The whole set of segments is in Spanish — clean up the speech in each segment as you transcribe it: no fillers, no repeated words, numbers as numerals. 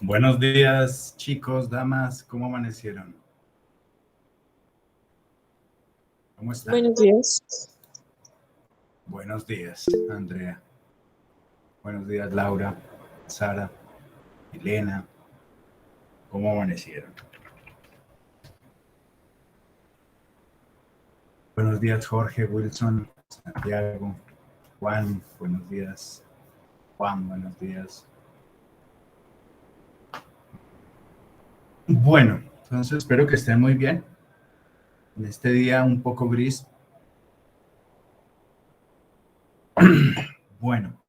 Buenos días, chicos, damas, ¿cómo amanecieron? ¿Cómo están? Buenos días. Buenos días, Andrea. Buenos días, Laura, Sara, Elena. ¿Cómo amanecieron? Buenos días, Jorge, Wilson, Santiago, Juan. Buenos días, Juan. Buenos días. Bueno, entonces espero que estén muy bien. En este día un poco gris. Bueno,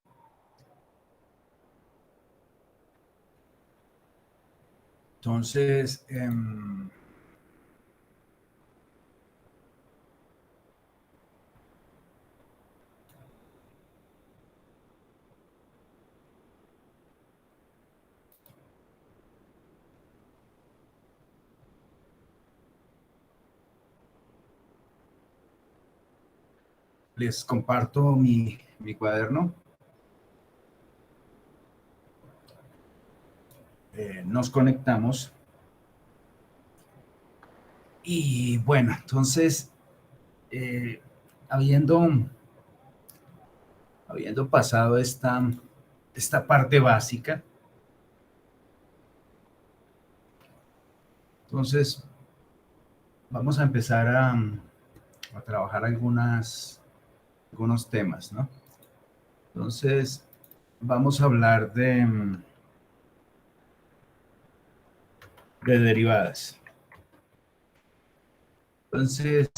entonces, les comparto mi cuaderno. Nos conectamos. Y bueno, entonces, eh, habiendo, habiendo pasado esta parte básica, entonces vamos a empezar a trabajar algunos temas, ¿no? Entonces, vamos a hablar de derivadas. Entonces,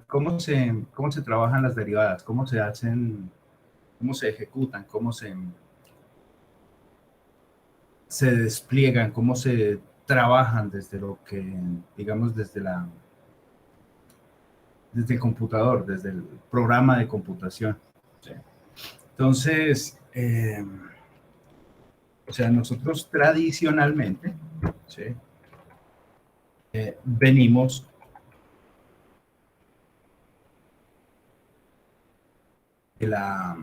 ¿cómo se trabajan las derivadas? ¿Cómo se hacen? ¿Cómo se ejecutan? ¿Cómo se despliegan? ¿Cómo se trabajan desde lo que, digamos, desde el computador, desde el programa de computación? ¿Sí? Entonces, o sea, nosotros tradicionalmente, ¿sí? Venimos de la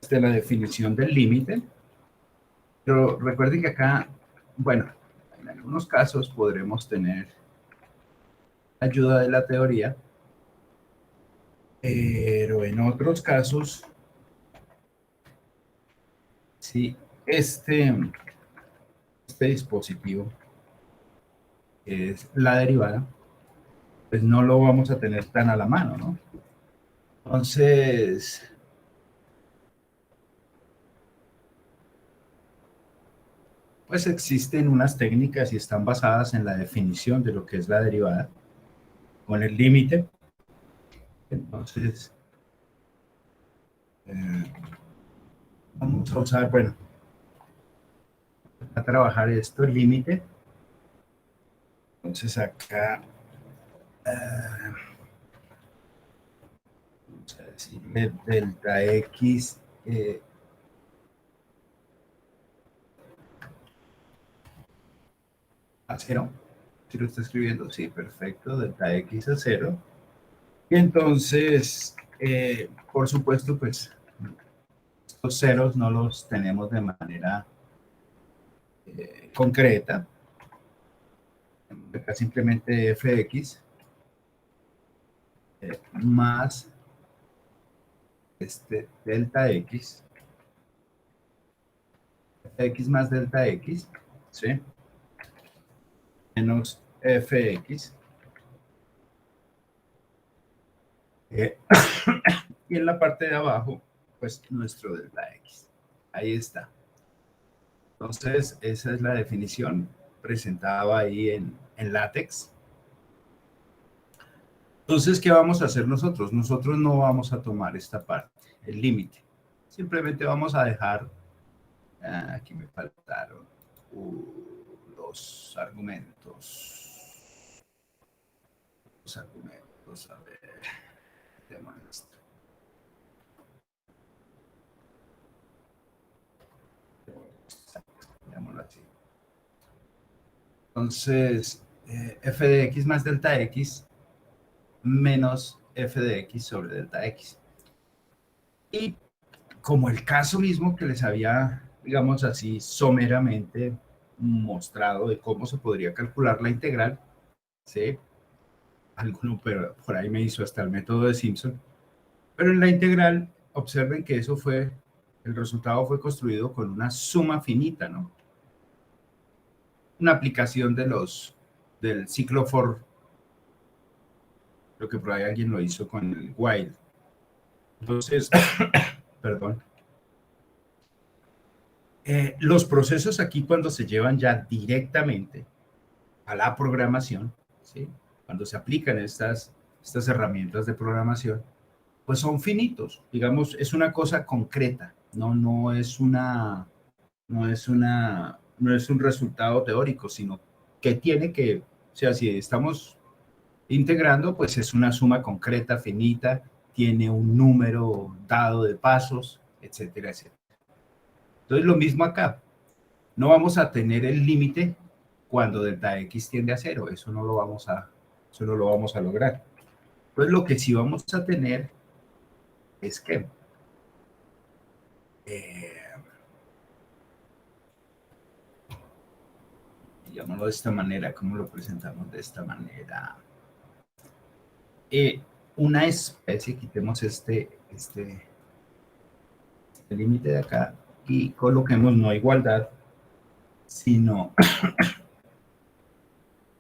definición del límite, pero recuerden que acá, bueno, en algunos casos podremos tener ayuda de la teoría, pero en otros casos, sí, este dispositivo, que es la derivada, pues no lo vamos a tener tan a la mano, ¿no? Entonces, pues existen unas técnicas y están basadas en la definición de lo que es la derivada con el límite. Entonces, eh, vamos a usar, bueno, a trabajar esto, el límite. Entonces acá, vamos a decirle delta X a 0. Si lo está escribiendo, sí, perfecto, delta X a 0. Y entonces, por supuesto, pues estos ceros no los tenemos de manera concreta. Acá simplemente fx más delta x, x más delta x, ¿sí? Menos fx. Y en la parte de abajo, pues nuestro delta x. Ahí está. Entonces, esa es la definición presentada ahí en LaTeX. Entonces, ¿qué vamos a hacer nosotros? Nosotros no vamos a tomar esta parte, el límite. Simplemente vamos a dejar, aquí me faltaron los argumentos. Los argumentos, a ver, tema esto. Llamémoslo así. Entonces, f de x más delta x menos f de x sobre delta x. Y como el caso mismo que les había digamos así, someramente mostrado de cómo se podría calcular la integral, ¿sí? Alguno pero por ahí me hizo hasta el método de Simpson, pero en la integral, observen que eso fue, el resultado fue construido con una suma finita, ¿no? Una aplicación del ciclo for, lo que por ahí alguien lo hizo con el while. Entonces, perdón. Los procesos aquí cuando se llevan ya directamente a la programación, ¿sí? Cuando se aplican estas herramientas de programación, pues son finitos, digamos, es una cosa concreta, no es no es un resultado teórico, sino que tiene que, o sea, si estamos integrando, pues es una suma concreta, finita, tiene un número dado de pasos, etcétera, etcétera. Entonces, lo mismo acá, no vamos a tener el límite cuando delta x tiende a cero, eso no lo vamos a lograr. Pues lo que sí vamos a tener es que digámoslo de esta manera, ¿cómo lo presentamos de esta manera? Una especie, quitemos este límite de acá y coloquemos no igualdad, sino,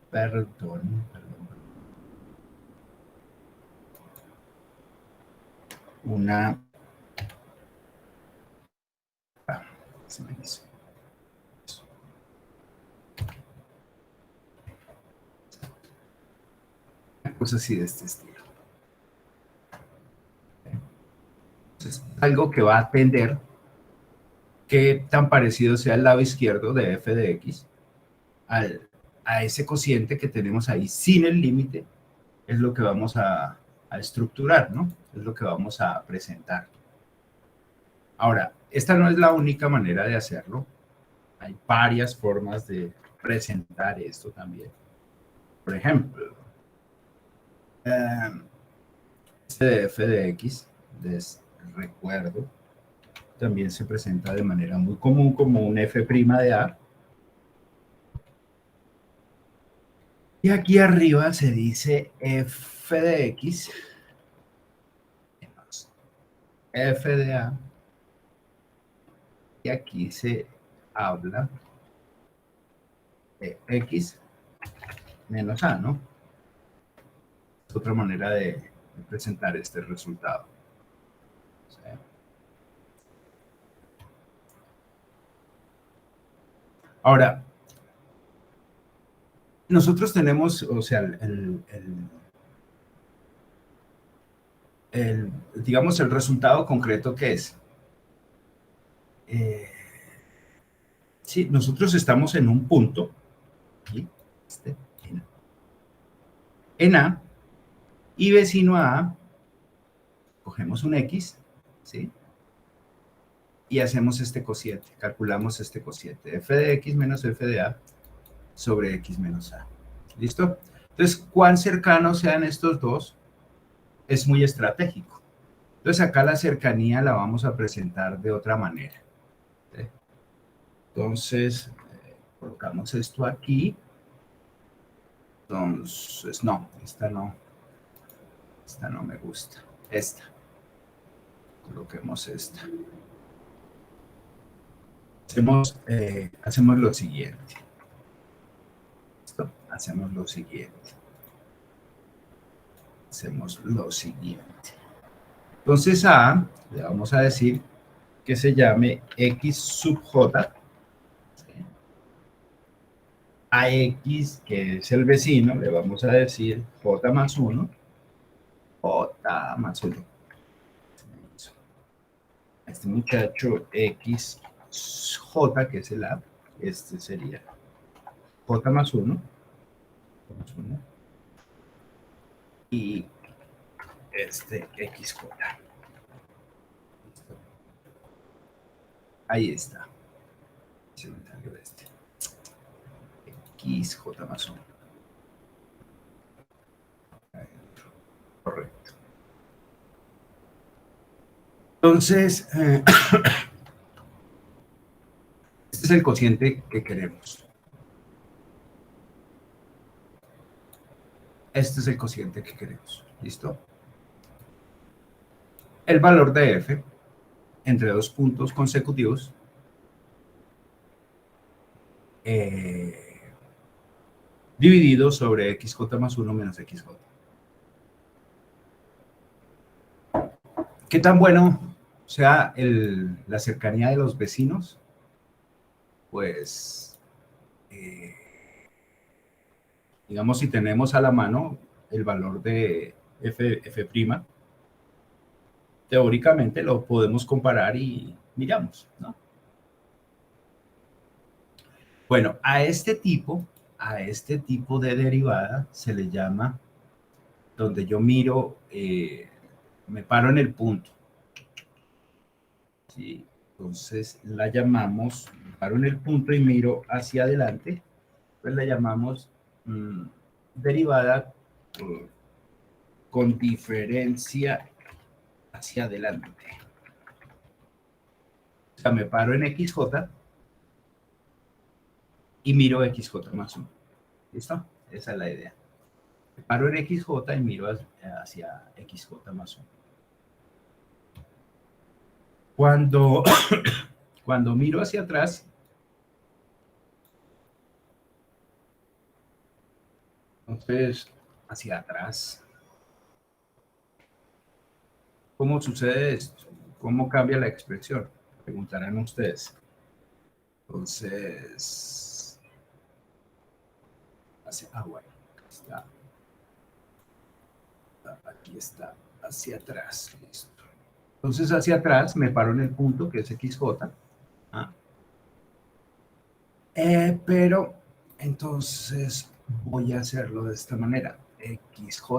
perdón, una, se me hizo. Una cosa así de este estilo. Entonces, algo que va a atender qué tan parecido sea el lado izquierdo de f de x a ese cociente que tenemos ahí sin el límite, es lo que vamos a estructurar, ¿no? Es lo que vamos a presentar. Ahora, esta no es la única manera de hacerlo. Hay varias formas de presentar esto también. Por ejemplo, este de f de x, les recuerdo, también se presenta de manera muy común como un f' de a. Y aquí arriba se dice f de x menos f de a. Y aquí se habla de x menos a, ¿no? Es otra manera de presentar este resultado. ¿Sí? Ahora, nosotros tenemos, o sea, digamos, el resultado concreto que es. Sí, nosotros estamos en un punto, aquí, en A, y vecino a A, cogemos un X, ¿sí? Y hacemos este cociente, calculamos este cociente, f de x menos f de a sobre x menos a. ¿Listo? Entonces, cuán cercanos sean estos dos es muy estratégico. Entonces, acá la cercanía la vamos a presentar de otra manera. ¿Sí? Entonces, colocamos esto aquí. Entonces, no, esta no me gusta. Esta. Coloquemos esta. Hacemos lo siguiente. ¿Listo? Hacemos lo siguiente. Entonces a le vamos a decir que se llame x sub j. ¿Sí? A x, que es el vecino, le vamos a decir j más 1. J más 1. Este muchacho x j, que es el a, este sería j más 1. Y este xj. Ahí está. Se me salió este. XJ más 1. Correcto. Entonces, es el cociente que queremos. Este es el cociente que queremos. ¿Listo? El valor de f entre dos puntos consecutivos dividido sobre xj más 1 menos xj. ¿Qué tan bueno sea la cercanía de los vecinos? Pues, digamos, si tenemos a la mano el valor de f', teóricamente lo podemos comparar y miramos, ¿no? Bueno, a este tipo de derivada se le llama, donde yo miro, me paro en el punto, ¿sí? Entonces la llamamos, me paro en el punto y miro hacia adelante, pues la llamamos derivada con diferencia hacia adelante. O sea, me paro en XJ y miro XJ más 1. ¿Listo? Esa es la idea. Me paro en XJ y miro hacia XJ más 1. Cuando miro hacia atrás, entonces, hacia atrás, ¿cómo sucede esto? ¿Cómo cambia la expresión? Preguntarán ustedes. Entonces, bueno, aquí está, hacia atrás. Listo. Entonces, hacia atrás me paro en el punto que es XJ. ¿Ah? Pero, entonces, voy a hacerlo de esta manera. XJ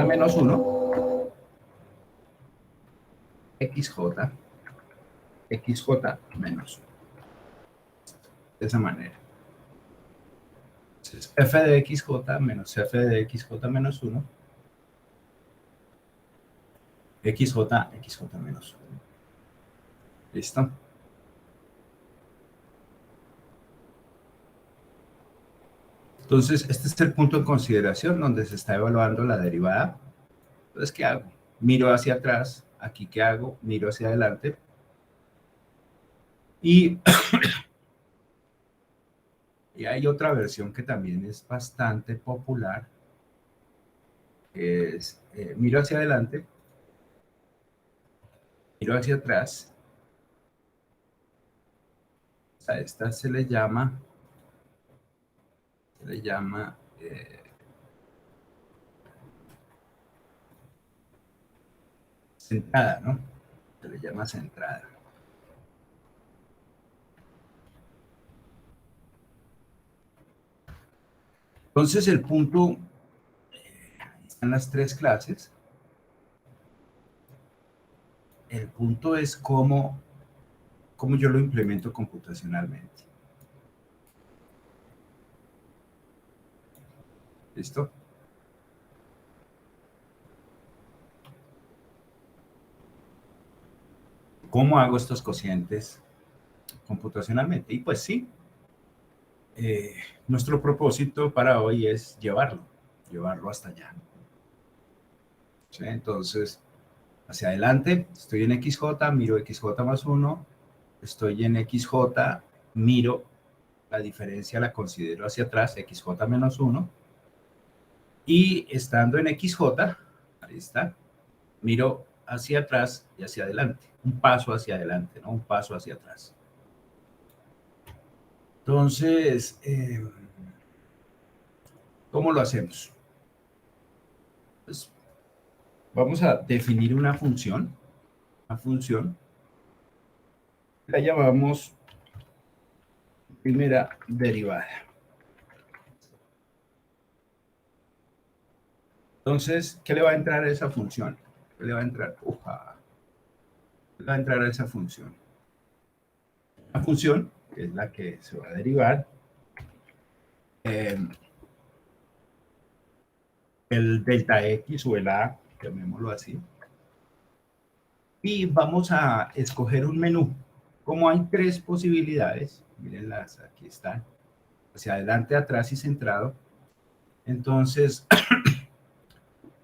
menos 1, XJ, XJ menos 1. De esa manera. Entonces, f de XJ menos f de XJ menos 1, XJ menos 1. ¿Listo? Entonces, este es el punto en consideración donde se está evaluando la derivada. Entonces, ¿qué hago? Miro hacia atrás. Aquí, ¿qué hago? Miro hacia adelante. Y hay otra versión que también es bastante popular. Que es, miro hacia adelante. Miro hacia atrás. A esta se le llama centrada, ¿no? Se le llama centrada. Entonces el punto, están las tres clases. El punto es cómo yo lo implemento computacionalmente. ¿Listo? ¿Cómo hago estos cocientes computacionalmente? Y pues sí, nuestro propósito para hoy es llevarlo hasta allá. ¿Sí? Entonces, hacia adelante, estoy en XJ, miro XJ más 1, estoy en XJ, miro la diferencia, la considero hacia atrás, XJ menos 1, y estando en XJ, ahí está, miro hacia atrás y hacia adelante, un paso hacia adelante, ¿no? Un paso hacia atrás. Entonces, ¿cómo lo hacemos? Pues vamos a definir una función, la llamamos primera derivada. Entonces, ¿qué le va a entrar a esa función? ¿Qué le va a entrar? ¿Qué le va a entrar a esa función? La función, que es la que se va a derivar, el delta X o el A, llamémoslo así, y vamos a escoger un menú como hay tres posibilidades, mírenlas, aquí están, hacia adelante, atrás y centrado, entonces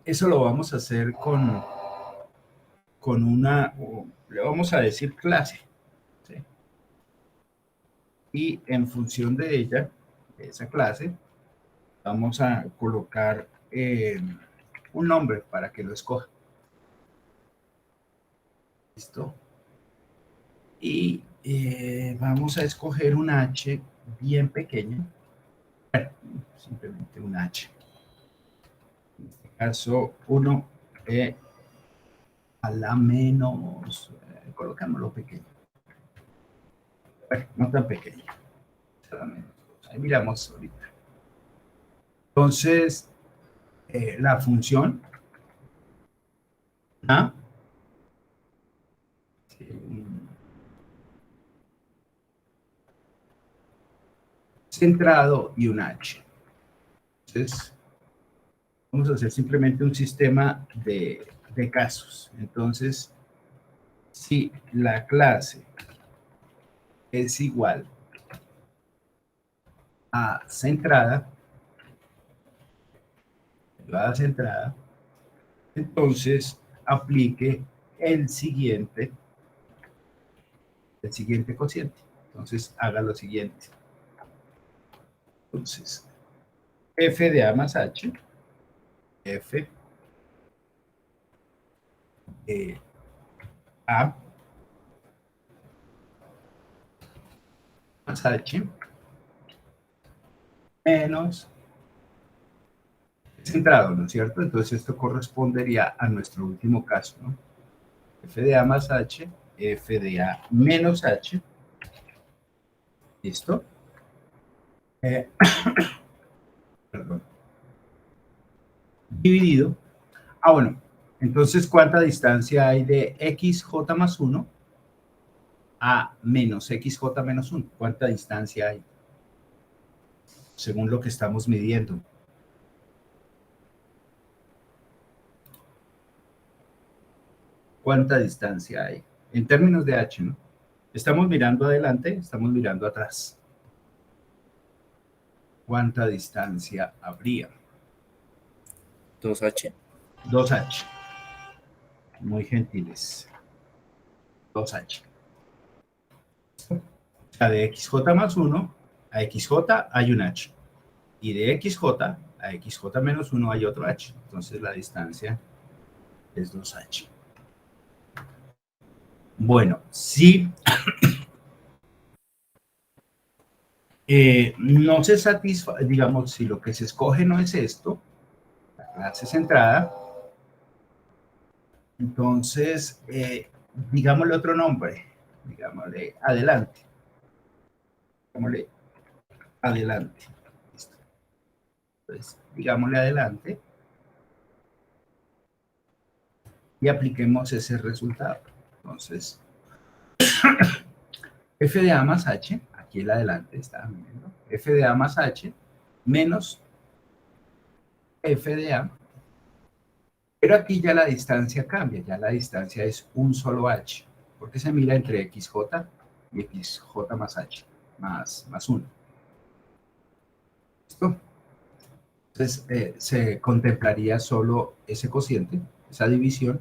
eso lo vamos a hacer con una, le vamos a decir clase, ¿sí? Y en función de ella, de esa clase, vamos a colocar un nombre para que lo escoja. ¿Listo? Y vamos a escoger un H bien pequeño. Bueno, simplemente un H. En este caso, 1 a la menos, colocámoslo pequeño. Bueno, no tan pequeño. Ahí miramos ahorita. Entonces, la función A, centrado y un H. Entonces, vamos a hacer simplemente un sistema de casos. Entonces, si la clase es igual a centrada, entonces aplique el siguiente cociente. Entonces, haga lo siguiente. Entonces, f de a más h, f de a más h menos centrado, ¿no es cierto? Entonces, esto correspondería a nuestro último caso, ¿no? F de a más h, f de a menos h, ¿listo? Perdón. Dividido. Bueno, entonces, ¿cuánta distancia hay de xj más 1 a menos xj menos 1? ¿Cuánta distancia hay? Según lo que estamos midiendo. ¿Cuánta distancia hay? En términos de h, ¿no? Estamos mirando adelante, estamos mirando atrás. ¿Cuánta distancia habría? 2H. 2h. Muy gentiles. 2h. O sea, de xj más 1 a xj hay un h. Y de xj a xj menos 1 hay otro h. Entonces la distancia es 2h. Bueno, si no se satisface, digamos, si lo que se escoge no es esto, la clase centrada, entonces, digámosle otro nombre, digámosle adelante. Digámosle adelante. ¿Listo? Entonces, digámosle adelante y apliquemos ese resultado. Entonces, f de a más h, aquí el adelante está viendo, f de a más h menos f de a, pero aquí ya la distancia cambia, ya la distancia es un solo h, porque se mira entre xj y xj más h, más 1. ¿Listo? Entonces, se contemplaría solo ese cociente, esa división,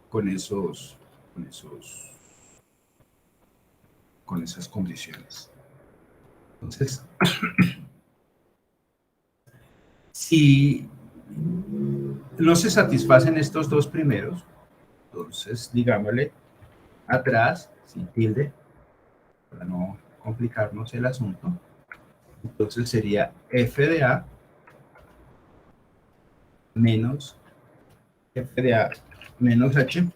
con esas condiciones. Entonces, si no se satisfacen estos dos primeros, entonces, digámosle atrás, sin tilde, para no complicarnos el asunto, entonces sería f de a menos f de a menos h,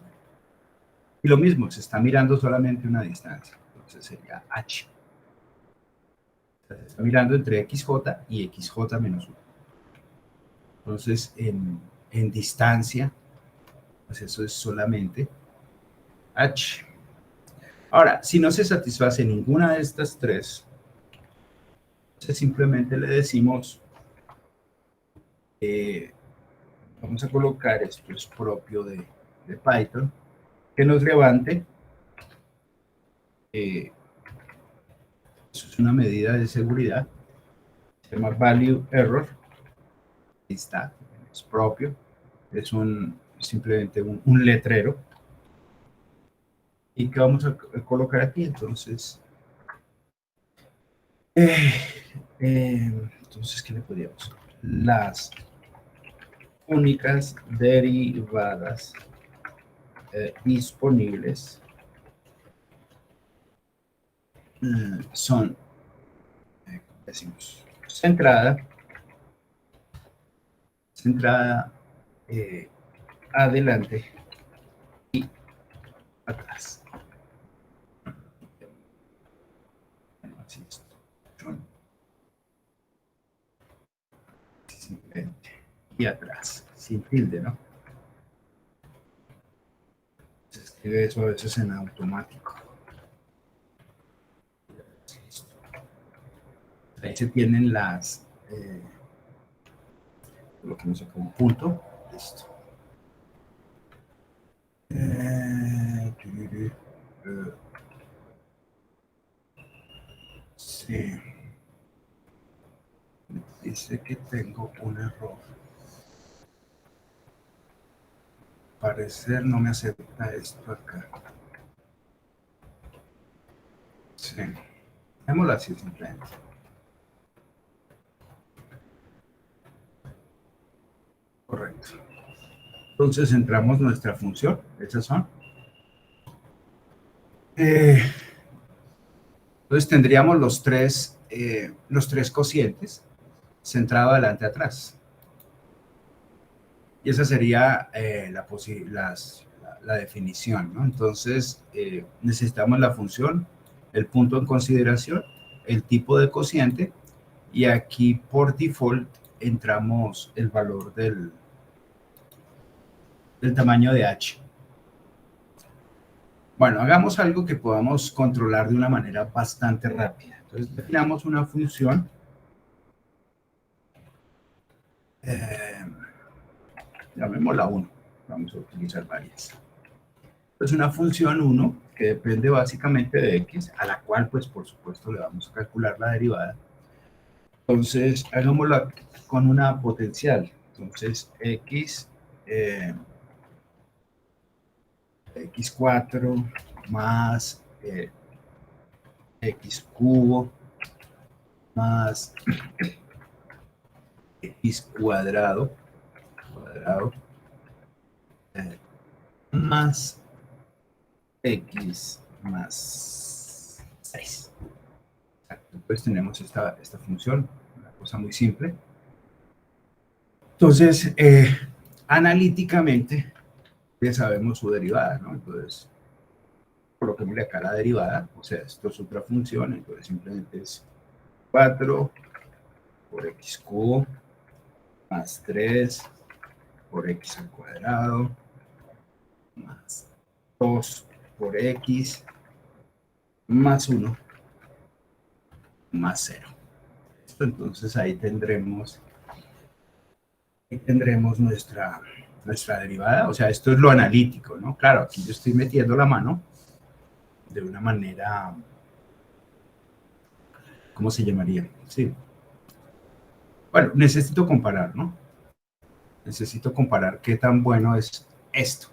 y lo mismo, se está mirando solamente una distancia, entonces sería h. Se está mirando entre xj y xj menos 1. Entonces, en distancia, pues eso es solamente h. Ahora, si no se satisface ninguna de estas tres, entonces simplemente le decimos, vamos a colocar, esto es propio de Python, que nos levante Eh, Eso es una medida de seguridad. Se llama value error. Ahí está, es propio. Es simplemente un letrero. ¿Y qué vamos a colocar aquí? Entonces, entonces, ¿qué le podríamos? Las únicas derivadas disponibles son, decimos, centrada adelante y atrás. Así es. Simplemente. Y atrás, sin tilde, ¿no? Se escribe eso a veces en automático. Ahí se tienen lo que nos saca un punto. Listo. Sí. Dice que tengo un error. Parecer no me acepta esto acá. Sí. Démoslo así simplemente. Correcto. Entonces entramos nuestra función. Esas son. Entonces tendríamos los tres cocientes centrado adelante atrás. Y esa sería la definición, ¿no? Entonces necesitamos la función, el punto en consideración, el tipo de cociente, y aquí por default entramos el valor del tamaño de h. Bueno, hagamos algo que podamos controlar de una manera bastante rápida. Entonces definamos una función. Llamémosla 1. Vamos a utilizar varias. Es una función 1 que depende básicamente de x, a la cual, pues, por supuesto, le vamos a calcular la derivada. Entonces, hagámoslo con una potencial. Entonces, x4 más x cubo más x cuadrado más x más 6. Entonces tenemos esta función, una cosa muy simple. Entonces, analíticamente, ya sabemos su derivada, ¿no? Entonces, coloquémosle acá la derivada, o sea, esto es otra función, entonces simplemente es 4 por x cubo más 3 por x al cuadrado más 2 por x más 1 más 0. Entonces ahí tendremos nuestra derivada, o sea, esto es lo analítico, ¿no? Claro, aquí yo estoy metiendo la mano de una manera, ¿cómo se llamaría? Sí. Bueno, necesito comparar, ¿no? Necesito comparar qué tan bueno es esto.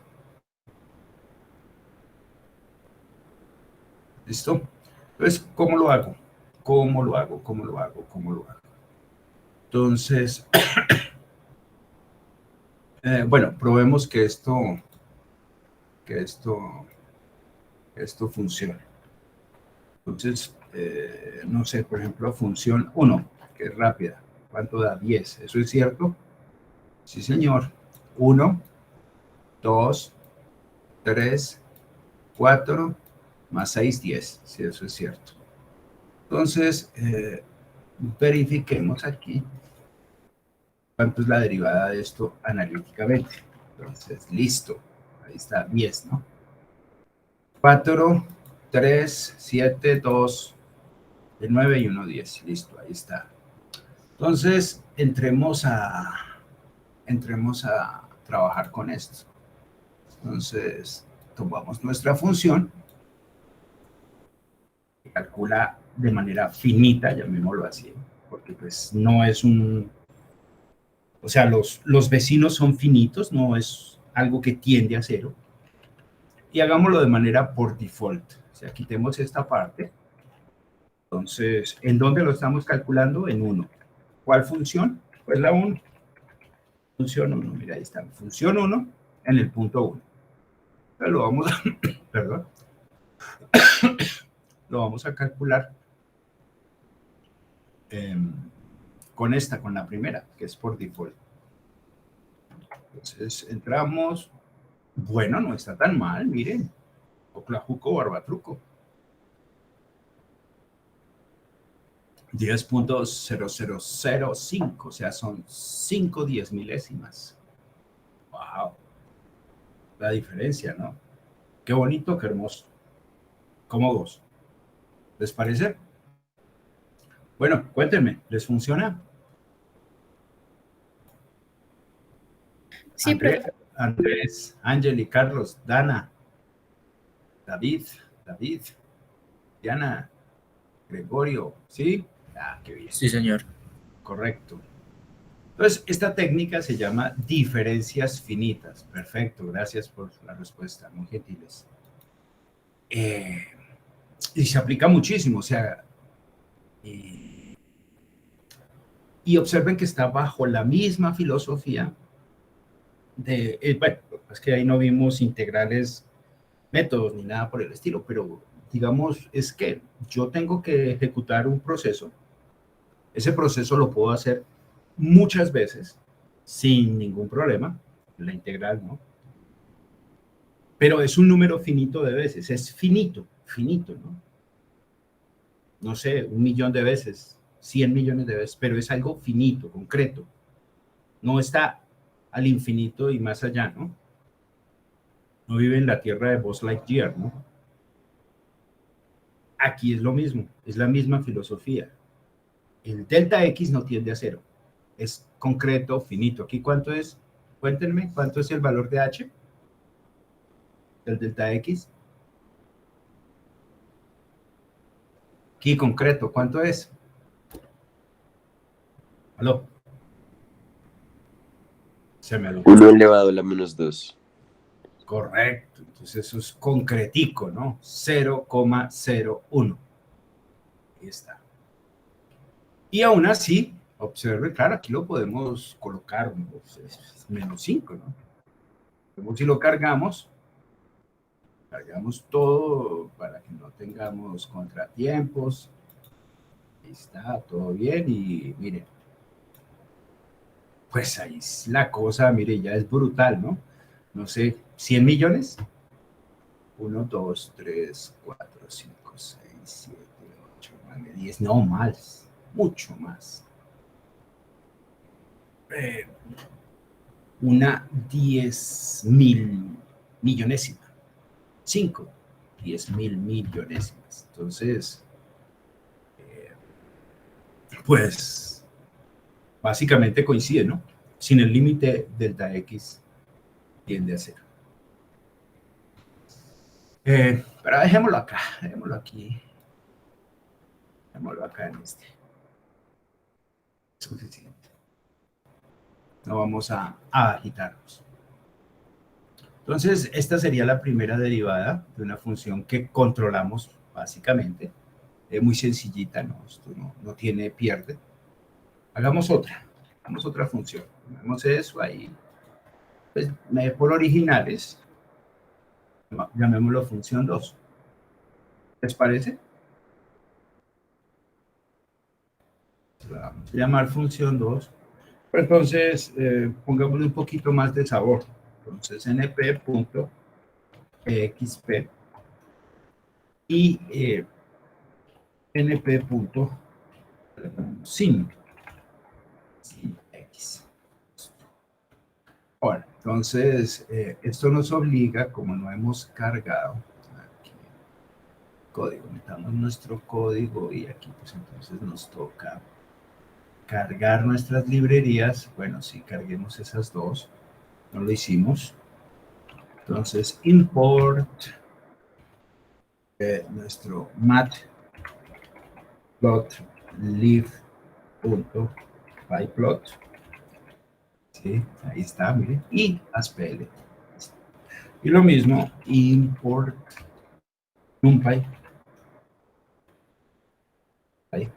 ¿Listo? Entonces, ¿cómo lo hago? ¿Cómo lo hago? Entonces, bueno, probemos que esto funcione. Entonces, no sé, por ejemplo, función 1, que es rápida. ¿Cuánto da? 10. ¿Eso es cierto? Sí, señor. 1, 2, 3, 4, más 6, 10. Sí, eso es cierto. Entonces, verifiquemos aquí cuánto es la derivada de esto analíticamente. Entonces, listo. Ahí está, 10, ¿no? 4, 3, 7, 2, 9 y 1, 10. Listo, ahí está. Entonces, entremos a trabajar con esto. Entonces, tomamos nuestra función calcula de manera finita, llamémoslo así, porque pues no es o sea, los vecinos son finitos, no es algo que tiende a cero. Y hagámoslo de manera por default. O sea, quitemos esta parte. Entonces, ¿en dónde lo estamos calculando? En 1. ¿Cuál función? Pues la 1. Función 1, mira, ahí está. Función 1 en el punto 1. Entonces lo vamos a, perdón, lo vamos a calcular con la primera, que es por default. Entonces, entramos. Bueno, no está tan mal, miren. Oclajuco, barbatruco. 10.0005, o sea, son 5 10 milésimas. Wow, la diferencia, ¿no? Qué bonito, qué hermoso. Cómodos. ¿Les parece? Bueno, cuéntenme, ¿les funciona? Sí, profe. Andrés, Ángel, Carlos, Dana, David, Diana, Gregorio, ¿sí? Ah, qué bien. Sí, señor. Correcto. Entonces, esta técnica se llama diferencias finitas. Perfecto, gracias por la respuesta, muy gentiles. Y se aplica muchísimo, o sea, y observen que está bajo la misma filosofía de, bueno, es que ahí no vimos integrales, métodos ni nada por el estilo, pero digamos, es que yo tengo que ejecutar un proceso, ese proceso lo puedo hacer muchas veces sin ningún problema, la integral, ¿no? Pero es un número finito de veces, es finito, ¿no? No sé, 1.000.000 de veces, 100 millones de veces, pero es algo finito, concreto. No está al infinito y más allá, ¿no? No vive en la tierra de Buzz Lightyear, ¿no? Aquí es lo mismo, es la misma filosofía. El delta X no tiende a cero, es concreto, finito. ¿Aquí cuánto es? Cuéntenme, ¿cuánto es el valor de H? Del delta X. Aquí concreto, ¿cuánto es? ¿Aló? Se me olvidó. 1 elevado a la menos 2. Correcto, entonces eso es concretico, ¿no? 0,01. Ahí está. Y aún así, observe, claro, aquí lo podemos colocar, es menos 5, ¿no? Como si lo cargamos todo para que no tengamos contratiempos. Ahí está, todo bien y miren, pues ahí la cosa, mire, ya es brutal, ¿no? No sé, 100 millones. 1, 2, 3, 4, 5, 6, 7, 8, 9, 10, no más, mucho más. Una 10.000 millonésima. 5, 10.000 millonésimas. Entonces, pues, básicamente coincide, ¿no? Sin el límite delta X tiende a cero. Pero dejémoslo acá, dejémoslo aquí. Dejémoslo acá en este. Suficiente. No vamos a agitarnos. Entonces, esta sería la primera derivada de una función que controlamos básicamente. Es muy sencillita, ¿no? Esto no tiene pierde. Hagamos otra función. Hagamos eso ahí. Pues, por originales, llamémoslo función 2. ¿Les parece? La vamos a llamar función 2. Pero entonces, pongámosle un poquito más de sabor. Entonces, np.xp y np.sin x. Bueno, entonces, esto nos obliga, como no hemos cargado aquí código, metamos nuestro código y aquí pues entonces nos toca cargar nuestras librerías. Bueno, sí, carguemos esas dos, no lo hicimos. Entonces, import nuestro mat plot live.pyplot. Sí, ahí está, mire, y ASPL. Y lo mismo, import NumPy. Ahí.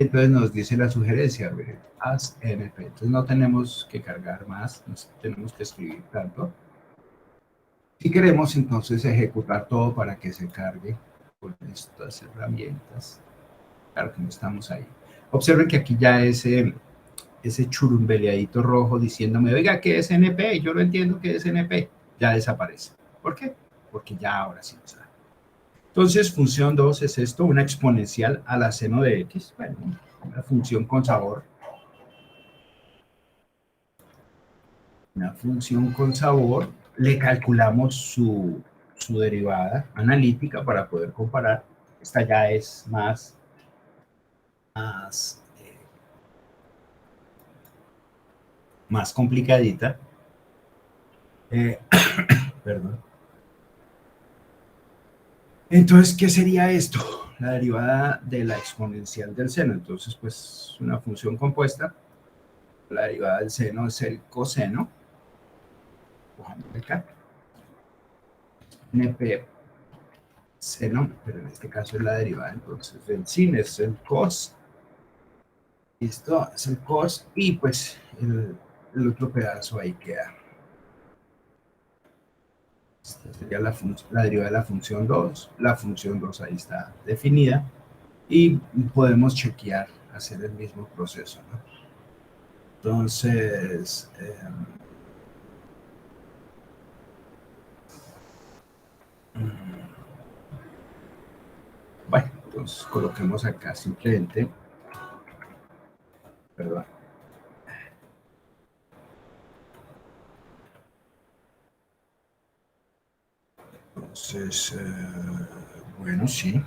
Entonces nos dice la sugerencia, mire, as np. Entonces no tenemos que cargar más, no tenemos que escribir tanto. Si queremos entonces ejecutar todo para que se cargue con estas herramientas, claro que no estamos ahí. Observen que aquí ya ese churumbeleadito rojo diciéndome, oiga, ¿qué es NP? Yo lo entiendo que es NP. Ya desaparece. ¿Por qué? Porque ya ahora sí lo sabe. Entonces, función 2 es esto, una exponencial a la seno de x. Bueno, una función con sabor. Una función con sabor. Le calculamos su derivada analítica para poder comparar. Esta ya es más complicadita. Perdón. Entonces, ¿qué sería esto? La derivada de la exponencial del seno. Entonces, pues, una función compuesta. La derivada del seno es el coseno. Acá. NP seno, pero en este caso es la derivada. Entonces, el sin es el cos. Esto es el cos y pues el otro pedazo ahí queda. Esta sería la derivada de la función 2. La función 2 ahí está definida. Y podemos chequear, hacer el mismo proceso, ¿no? Entonces, bueno, entonces coloquemos acá simplemente, perdón. Entonces, bueno, sí,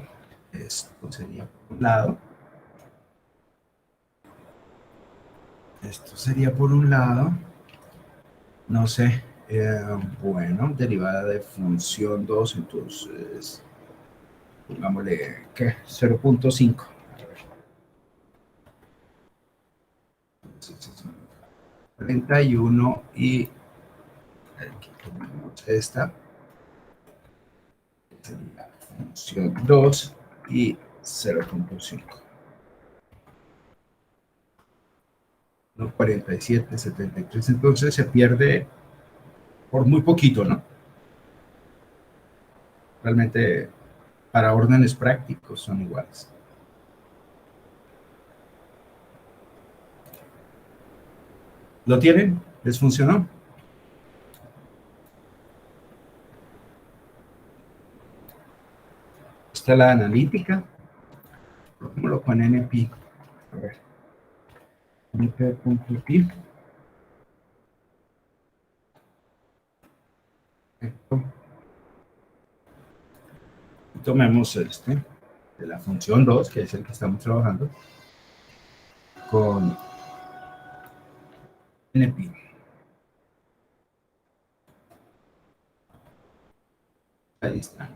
esto sería por un lado. Esto sería por un lado, no sé, bueno, derivada de función 2, entonces, pongámosle, ¿qué? 0.5. 31 y aquí ponemos esta, sería función 2 y 0.5. 47, 73, entonces se pierde por muy poquito, ¿no? Realmente para órdenes prácticos son iguales. ¿Lo tienen? ¿Les funcionó? Está la analítica. ¿Cómo lo pone NP? A ver. NP.py. Tomemos este de la función 2, que es el que estamos trabajando, con NP. Ahí está.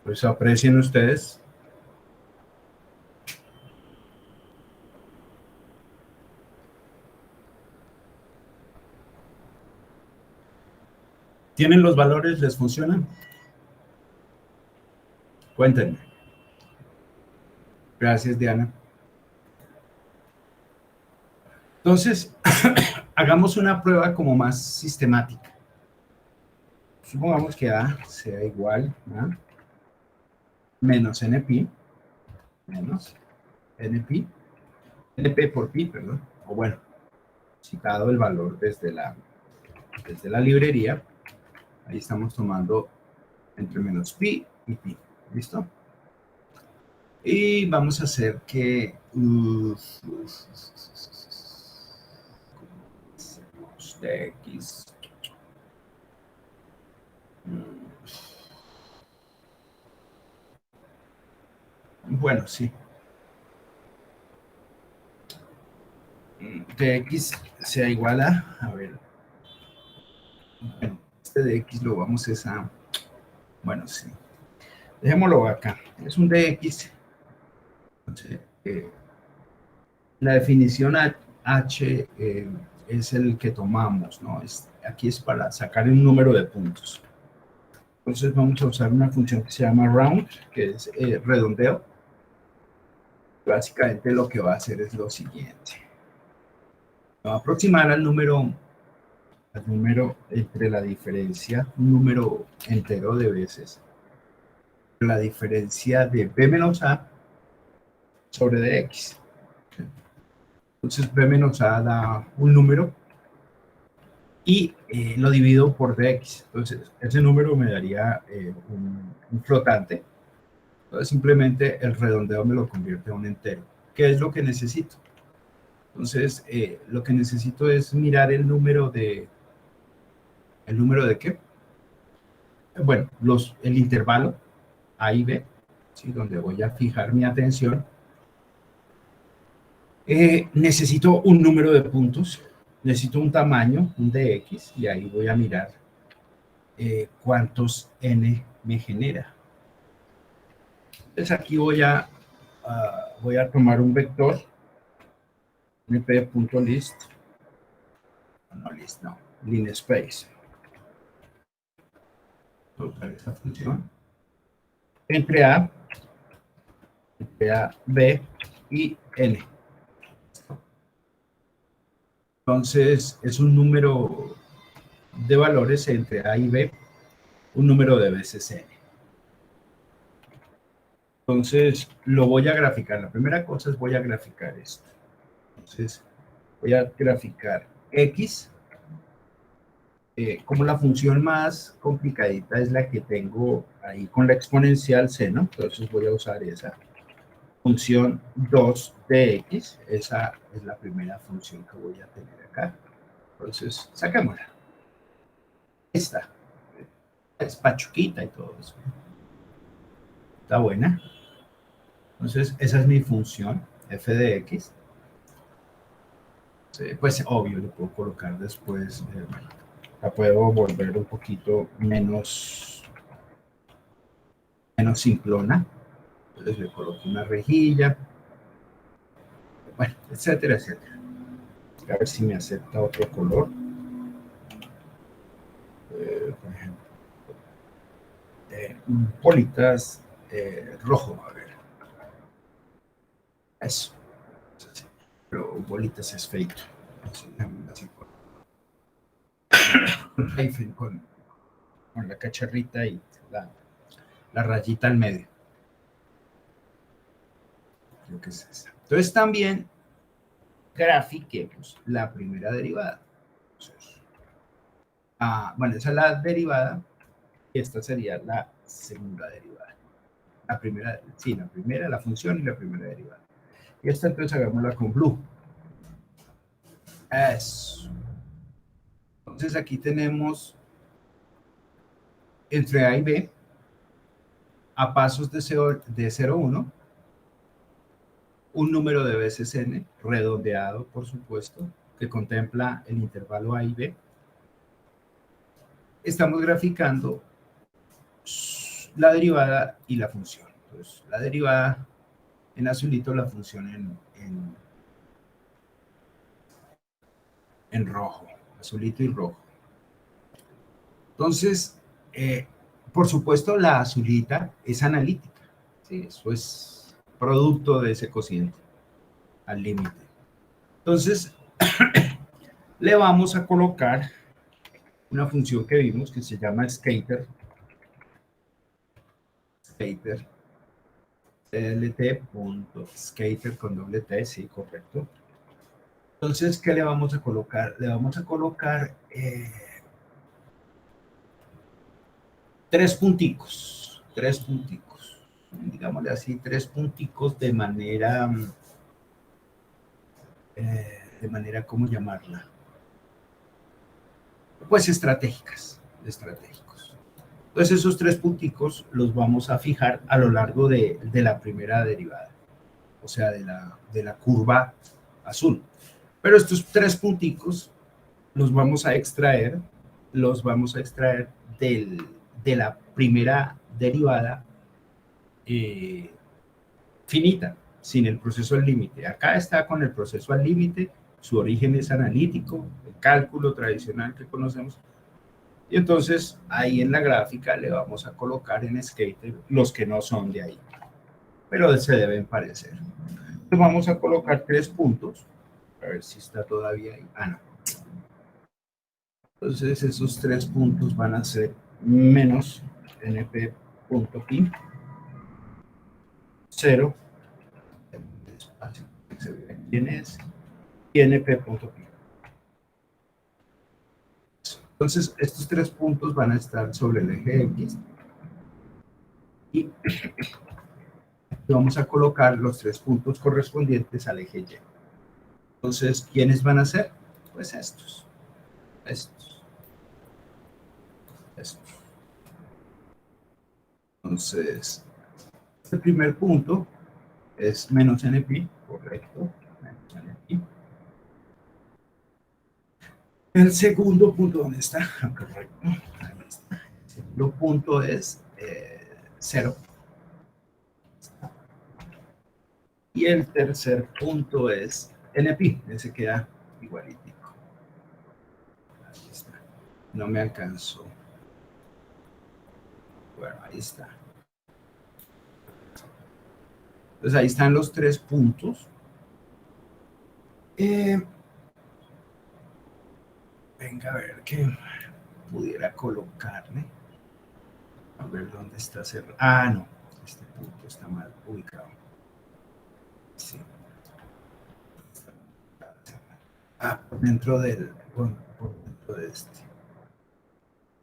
Pues aprecien ustedes. ¿Tienen los valores? ¿Les funcionan? Cuéntenme. Gracias, Diana. Entonces, hagamos una prueba como más sistemática. Supongamos que A sea igual a menos NP, menos NP, NP por pi, perdón, o bueno, citado el valor desde la librería, ahí estamos tomando entre menos pi y pi, ¿listo? Y vamos a hacer que de x bueno, sí, de x sea igual a ver, bueno, este de x lo vamos a, bueno, sí, Dejémoslo acá. Es un dx. Entonces, la definición h es el que tomamos, ¿no? Aquí es para sacar un número de puntos. Entonces vamos a usar una función que se llama round, que es redondeo. Básicamente lo que va a hacer es lo siguiente. Va a aproximar al número entre la diferencia, un número entero de veces, la diferencia de b menos a sobre dx. Entonces b menos a da un número y lo divido por dx. Entonces ese número me daría un flotante. Entonces simplemente el redondeo me lo convierte a un entero. ¿Qué es lo que necesito? Entonces lo que necesito es mirar el número de... ¿El número de qué? Bueno, el intervalo A y B, ¿sí? Donde voy a fijar mi atención. Necesito un número de puntos, necesito un tamaño, un dx, y ahí voy a mirar cuántos n me genera. Entonces aquí voy a tomar un vector, np.list, no list, no, linspace. Tocar esa función. Entre A, B y n. Entonces es un número de valores entre A y B, un número de veces n. Entonces lo voy a graficar. La primera cosa es voy a graficar esto. Entonces voy a graficar x. Como la función más complicadita es la que tengo ahí con la exponencial seno, entonces voy a usar esa función 2 de x. Esa es la primera función que voy a tener acá. Entonces saquémosla. Esta es pachuquita y todo eso. Está buena. Entonces esa es mi función f de x. Pues obvio, le puedo colocar después, bueno, la puedo volver un poquito menos simplona. Entonces le coloco una rejilla, bueno, etcétera, etcétera. A ver si me acepta otro color. Por ejemplo, bolitas rojo, a ver. Eso. Pero bolitas es feito. Así, con la cacharrita y la rayita al medio. Creo que es esa. Entonces también grafiquemos la primera derivada. Entonces, bueno, esa es la derivada y esta sería la segunda derivada. La primera, sí, la primera, la función y la primera derivada. Y esta entonces hagámosla con blue. Eso. Entonces aquí tenemos entre A y B, a pasos de 0, 1, un número de veces n, redondeado por supuesto, que contempla el intervalo A y B. Estamos graficando la derivada y la función. Entonces, la derivada en azulito, la función en rojo, azulito y rojo. Entonces, por supuesto, la azulita es analítica. ¿Sí? Eso es producto de ese cociente al límite. Entonces, le vamos a colocar una función que vimos que se llama scatter. Scatter. clt.scatter con doble T, sí, correcto. Entonces, ¿qué le vamos a colocar? Le vamos a colocar tres punticos, digámosle así, tres punticos de manera, ¿cómo llamarla? Pues estratégicos. Entonces esos tres punticos los vamos a fijar a lo largo de la primera derivada, o sea, de la curva azul. Pero estos tres punticos los vamos a extraer de la primera derivada finita, sin el proceso al límite. Acá está con el proceso al límite, su origen es analítico, el cálculo tradicional que conocemos. Y entonces ahí en la gráfica le vamos a colocar en Skater los que no son de ahí, pero se deben parecer. Entonces vamos a colocar 3 puntos, a ver si está todavía ahí. Ah, no. Entonces esos 3 puntos van a ser menos np.pi, 0, ¿quién es? Y np.pi. Entonces estos 3 puntos van a estar sobre el eje X y vamos a colocar los 3 puntos correspondientes al eje Y. Entonces, ¿quiénes van a ser? Pues estos. Entonces, este primer punto es menos npi, correcto. Menos npi. El segundo punto, ¿dónde está? Correcto. Ahí está. El segundo punto es 0. Y el tercer punto es npi. Ese queda igualitico. Ahí está. No me alcanzó. Bueno, ahí está. Entonces ahí están los 3 puntos. Venga, a ver qué pudiera colocarle. A ver dónde está cerrado. Ah, no. Este punto está mal ubicado. Sí. Ah, dentro del. Bueno, por dentro de este.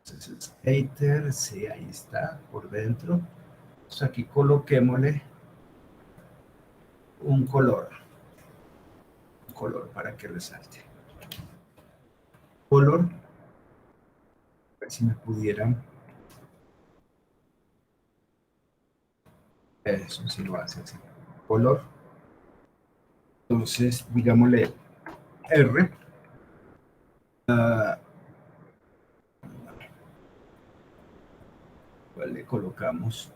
Entonces, Skater, sí, ahí está, por dentro. Entonces aquí coloquémosle un color. Un color para que resalte. Color. A ver si me pudieran. Eso sí lo hace así. Color. Entonces, digámosle R. Le colocamos.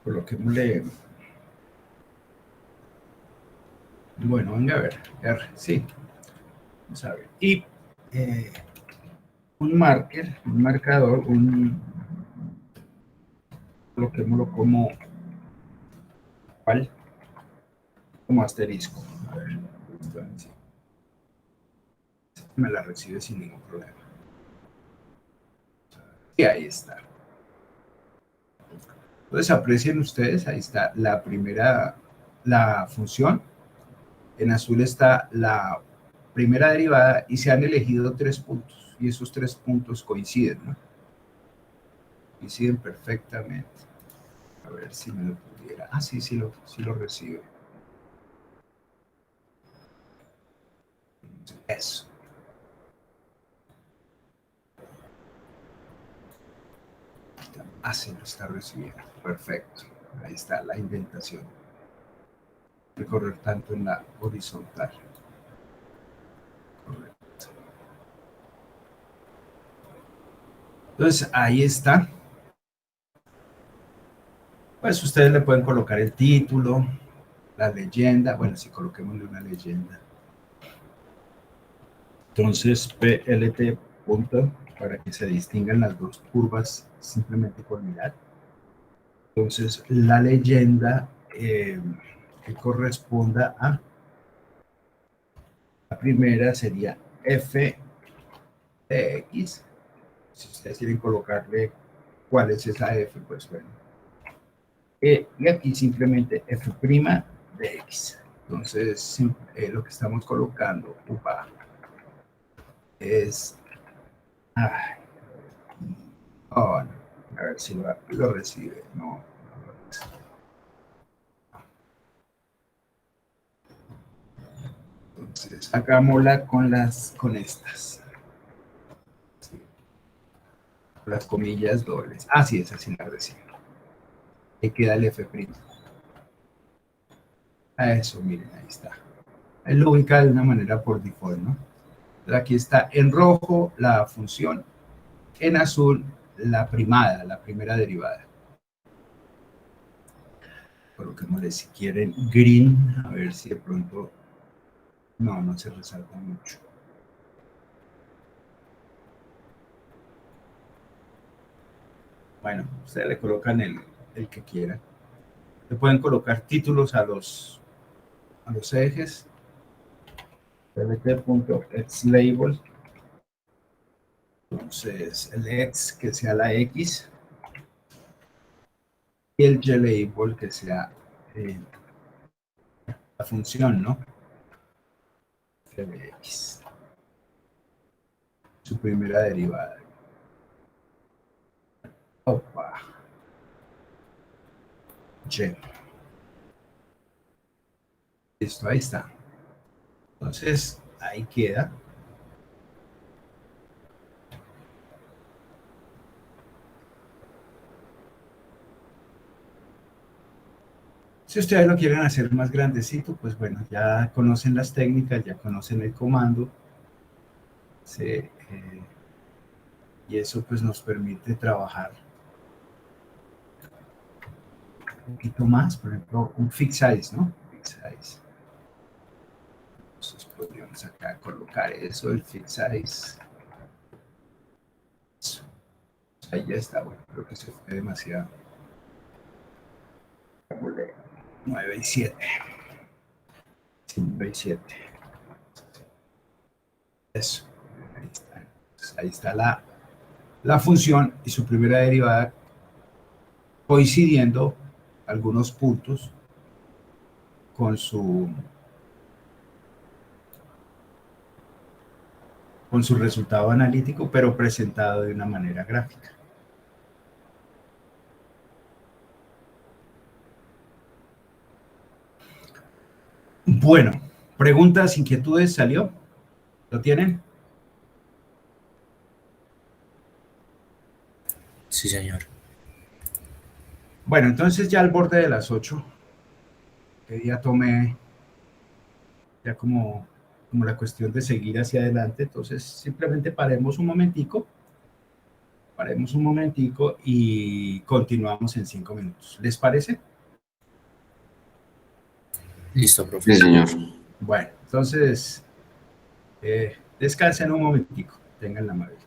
Coloquémosle. Bueno, venga a ver. R, sí. Vamos a ver. Y un marker, un marcador, coloquémoslo como ¿cuál? Como asterisco. A ver, me la recibe sin ningún problema. Y ahí está. Entonces aprecien ustedes, ahí está la primera, la función. En azul está la primera derivada y se han elegido 3 puntos. Y esos 3 puntos coinciden, ¿no? Coinciden perfectamente. A ver si me lo pudiera. Ah, sí, sí lo recibe. Eso. Ah, sí, lo está recibiendo. Perfecto. Ahí está la indentación. Recorrer tanto en la horizontal. Correcto. Entonces, ahí está. Pues ustedes le pueden colocar el título, la leyenda. Bueno, si coloquémosle una leyenda. Entonces, PLT punto para que se distingan las dos curvas simplemente por mirar. Entonces, la leyenda que corresponda a la primera sería f de x. Si ustedes quieren colocarle cuál es esa f, pues bueno. Y aquí simplemente f' de x. Entonces, lo que estamos colocando, es... Ay, oh, no. A ver si lo recibe. No. Entonces, hagámosla con estas. Sí. Las comillas dobles. Ah, sí, esa sí la recibe. Ahí queda el f'. A eso, miren, ahí está. Él lo ubica de una manera por default, ¿no? Aquí está en rojo la función, en azul la primada, la primera derivada. Coloquémosle si quieren green, a ver si de pronto no se resalta mucho. Bueno, ustedes le colocan el que quieran. Le pueden colocar títulos a los ejes. Label. Entonces, el X que sea la X y el glabel que sea la función, ¿no? De X. Su primera derivada. Opa. Y. Listo, ahí está. Entonces, ahí queda. Si ustedes lo quieren hacer más grandecito, pues bueno, ya conocen las técnicas, ya conocen el comando. Y eso pues nos permite trabajar un poquito más, por ejemplo, un fix size, ¿no? Fix size. Entonces podríamos acá colocar eso, el fix size. Eso. Ahí ya está, bueno, creo que se fue demasiado. 9 y 7. 5 y 7. Eso. Ahí está. Entonces, ahí está la función y su primera derivada coincidiendo algunos puntos con con su resultado analítico, pero presentado de una manera gráfica. Bueno, preguntas, inquietudes, ¿salió? ¿Lo tienen? Sí, señor. Bueno, entonces ya al borde de las 8, que ya tomé ya como la cuestión de seguir hacia adelante, entonces simplemente paremos un momentico y continuamos en 5 minutos. ¿Les parece? Listo, Sí, profe. señor. Bueno, entonces descansen un momentico, tengan la madre.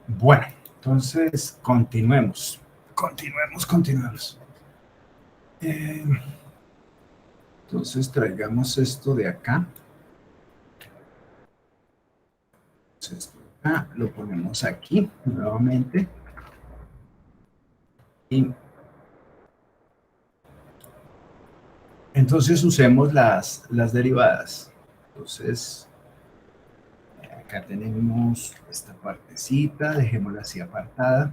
Bueno, entonces continuemos. Entonces traigamos esto de acá. Entonces, lo ponemos aquí nuevamente. Y entonces usemos las derivadas. Entonces, acá tenemos esta partecita, dejémosla así apartada.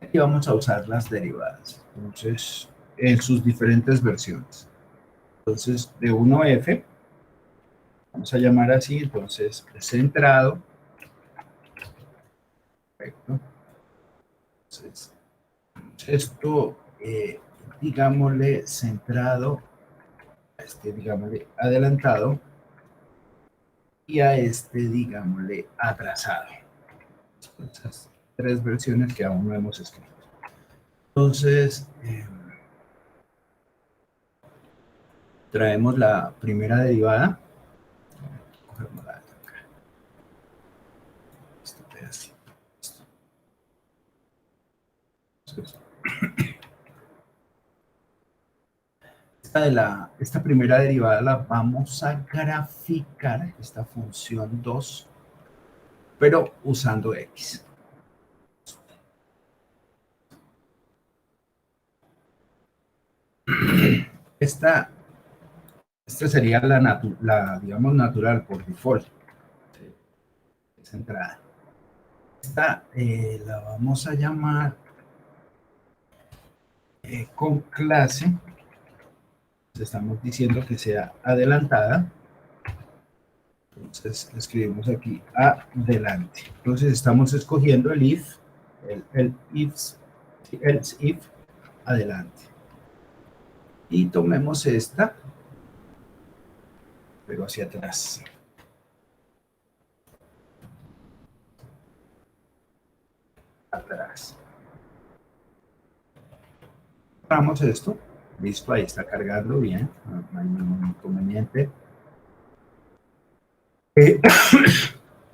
Aquí vamos a usar las derivadas. Entonces, en sus diferentes versiones. Entonces, de 1f, vamos a llamar así, entonces, centrado. Perfecto. Entonces, esto, digámosle centrado, a este, digámosle adelantado, y a este, digámosle atrasado. Esas tres versiones que aún no hemos escrito. Entonces, traemos la primera derivada. Cogemos la de acá. Este pedacito. Entonces, esta primera derivada la vamos a graficar, esta función 2, pero usando x. Esta sería la, digamos, natural por default. Esa entrada. Esta la vamos a llamar con clase. Estamos diciendo que sea adelantada. Entonces escribimos aquí adelante. Entonces estamos escogiendo el if, el else if, adelante. Y tomemos esta, pero hacia atrás. Atrás. Vamos esto. Listo, ahí está cargando bien. No hay ningún inconveniente.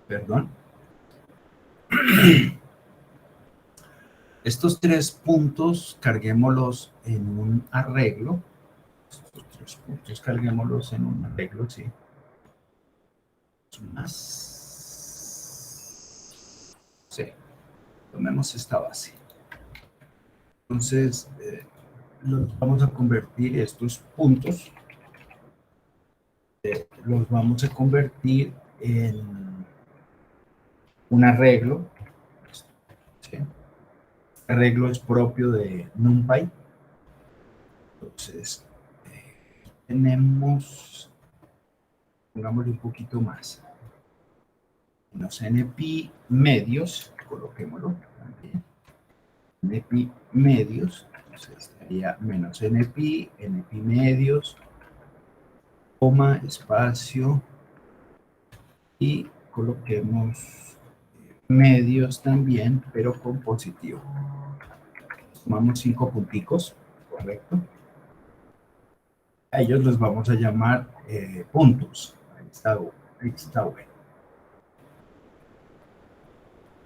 Perdón. Estos tres puntos, carguémoslos en un arreglo. Estos tres puntos, carguémoslos en un arreglo, sí. Más. Sí. Tomemos esta base. Entonces, los vamos a convertir estos puntos. Los vamos a convertir en un arreglo. ¿Sí? Arreglo es propio de NumPy. Entonces, tenemos, pongámosle un poquito más, menos np medios, coloquémoslo también, np medios, entonces estaría menos np medios, coma, espacio, y coloquemos medios también, pero con positivo. Tomamos 5 punticos, correcto. A ellos los vamos a llamar puntos. Ahí está bueno.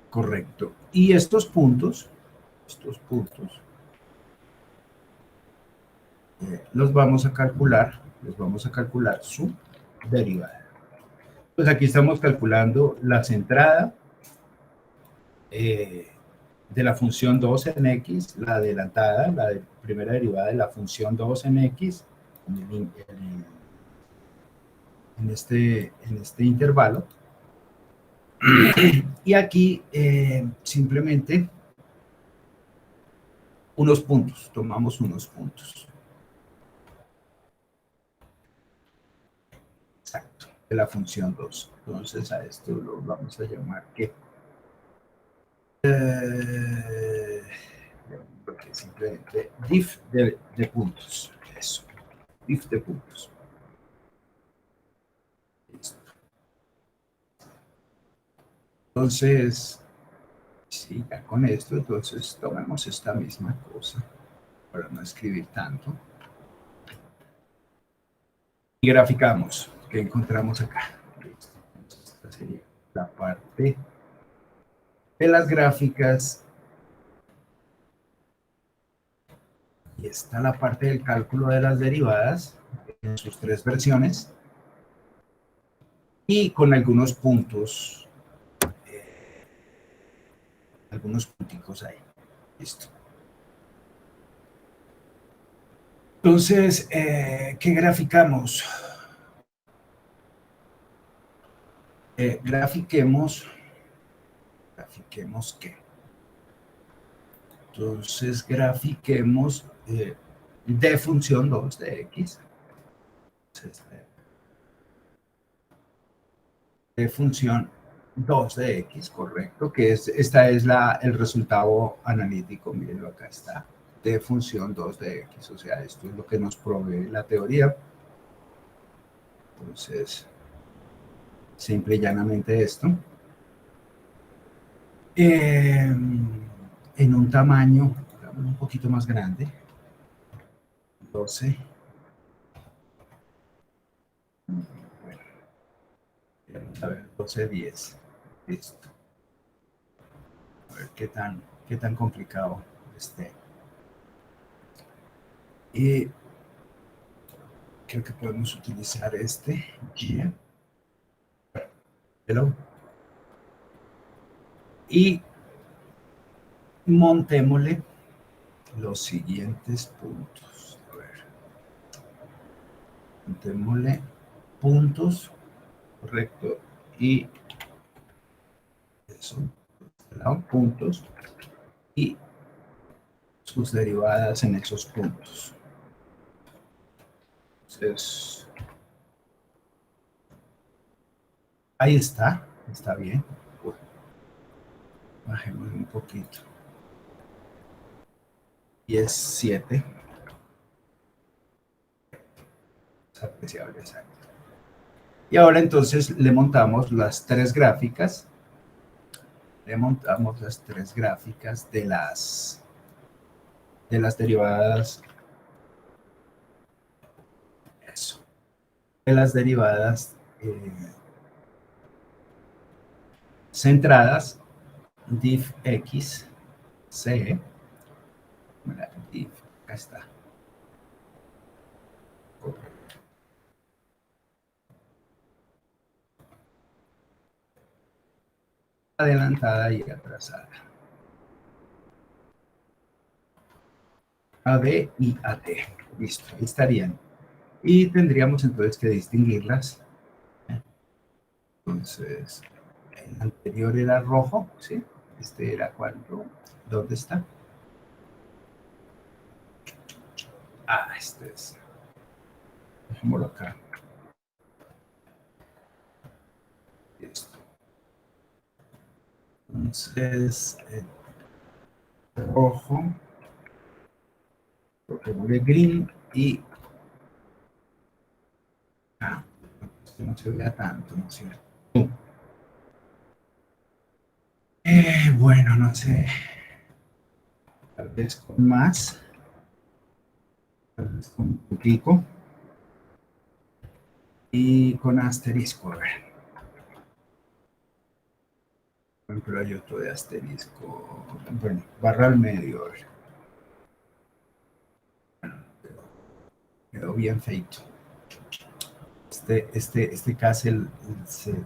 Correcto. Y estos puntos los vamos a calcular su derivada. Pues aquí estamos calculando la centrada de la función 2 en x, la adelantada, la primera derivada de la función 2 en x, en este intervalo. Y aquí simplemente unos puntos, tomamos unos puntos. Exacto, de la función 2. Entonces a esto lo vamos a llamar ¿qué? Porque simplemente diff de puntos. Eso, diff de puntos. Listo. Entonces, sí, ya con esto, entonces tomemos esta misma cosa para no escribir tanto. Y graficamos. ¿Qué encontramos acá? Listo. Entonces, esta sería la parte de las gráficas. Y está la parte del cálculo de las derivadas en sus tres versiones y con algunos puntos, algunos punticos ahí. Listo. Entonces, ¿qué graficamos? Grafiquemos qué. Entonces, grafiquemos d función 2 de x. Entonces, de función 2 de x, correcto, que esta es el resultado analítico, mírenlo, acá está, de función 2 de x, o sea, esto es lo que nos provee la teoría. Entonces, simple y llanamente esto. En un tamaño un poquito más grande, 12. Bueno, a ver, 12, 10. Listo. A ver qué tan complicado esté. Y creo que podemos utilizar este. Hello. Y montémosle los siguientes puntos. A ver. Montémosle puntos, correcto. Y eso, puntos y sus derivadas en esos puntos. Entonces, ahí está bien. Bajemos un poquito. Y es 7. Es apreciable, exacto. Y ahora entonces le montamos las tres gráficas. Le montamos las tres gráficas de las derivadas. Eso. De las derivadas centradas diff x c. Diff, acá está. Adelantada y atrasada. AD y AT. Listo, ahí estarían. Y tendríamos entonces que distinguirlas. Entonces, el anterior era rojo, ¿sí? Este era cuando, ¿dónde está? Ah, este es. Dejémoslo acá. Listo. Entonces, rojo, cogemos green y no se vea tanto, ¿no es cierto? Bueno, no sé, tal vez con más, tal vez con un poquito y con asterisco, a ver. Por ejemplo, hay otro de asterisco, bueno, barra al medio, a ver. Quedó bien feito. Este casi se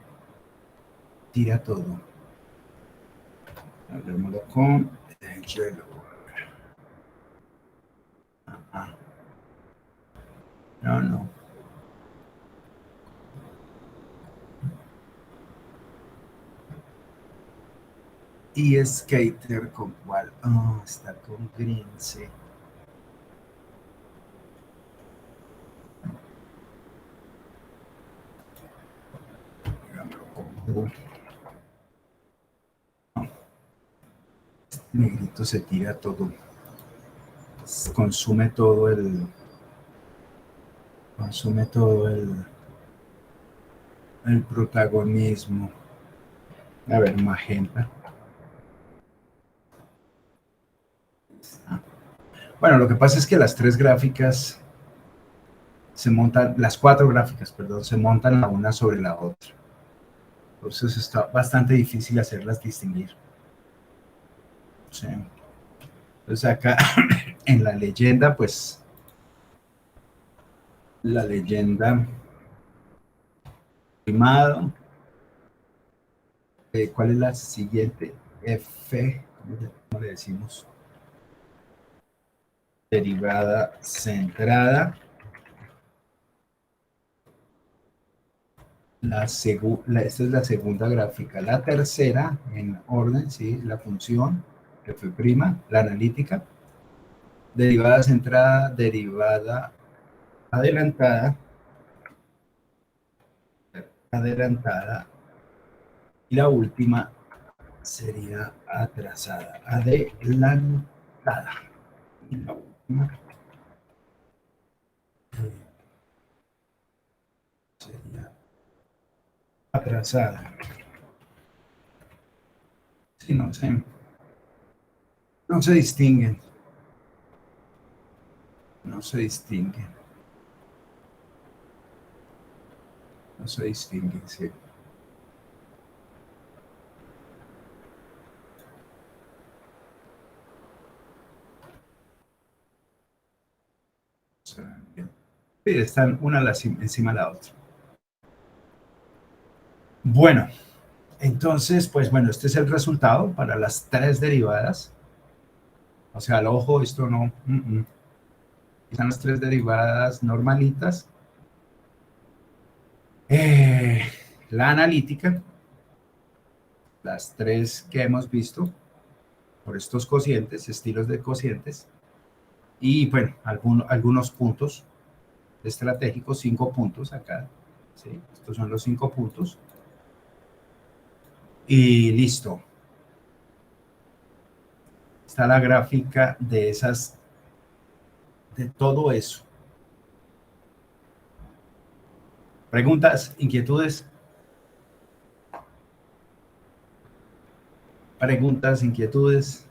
tira todo. Hablemoslo con el hielo. No. Y Skater con cuál? Está con Green, sí. Este negrito se tira todo. Consume todo el protagonismo. A ver, magenta. Bueno, lo que pasa es que las tres gráficas se montan, las cuatro gráficas, perdón, se montan la una sobre la otra. Entonces está bastante difícil hacerlas distinguir. Sí. Entonces acá en la leyenda, pues, la leyenda primado, ¿cuál es la siguiente? F, ¿cómo le decimos? Derivada centrada. Esta es la segunda gráfica. La tercera en orden, sí, la función F', la analítica. Derivada centrada, derivada adelantada, adelantada. Y la última sería atrasada, adelantada. Y la última sería atrasada. Sí, no se distinguen. No se distinguen. No se distinguen, sí. Sí, están una encima de la otra. Bueno, entonces, pues bueno, este es el resultado para las tres derivadas. O sea, al ojo, esto no. Están las tres derivadas normalitas. La analítica, las tres que hemos visto por estos cocientes, estilos de cocientes. Y bueno, algunos puntos estratégicos, 5 puntos acá. ¿Sí? Estos son los 5 puntos. Y listo. Está la gráfica de todo eso. ¿Preguntas, inquietudes? ¿Preguntas, inquietudes?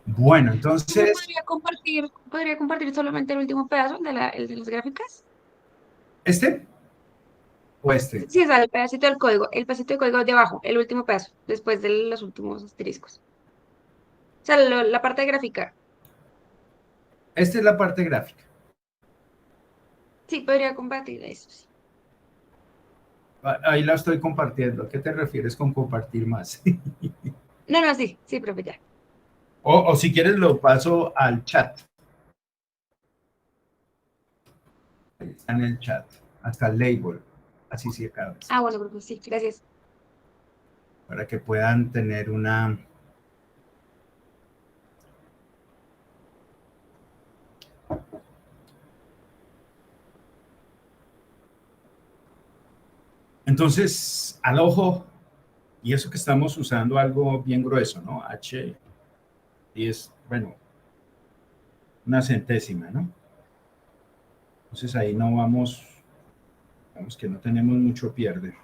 Bueno, entonces... ¿Podría compartir solamente el último pedazo, el de las gráficas? ¿Este? ¿O este? Sí, o sea, el pedacito de código de abajo, el último pedazo, después de los últimos asteriscos. O sea, la parte gráfica. Esta es la parte gráfica. Sí, podría compartir eso, sí. Ahí la estoy compartiendo. ¿A qué te refieres con compartir más? No, sí, profe, ya. O si quieres lo paso al chat. Está en el chat. Hasta el label. Así sí acaba. Ah, bueno, profe, sí, gracias. Para que puedan tener una... Entonces, al ojo, y eso que estamos usando algo bien grueso, ¿no? H, y es, bueno, una centésima, ¿no? Entonces ahí no vamos que no tenemos mucho pierde.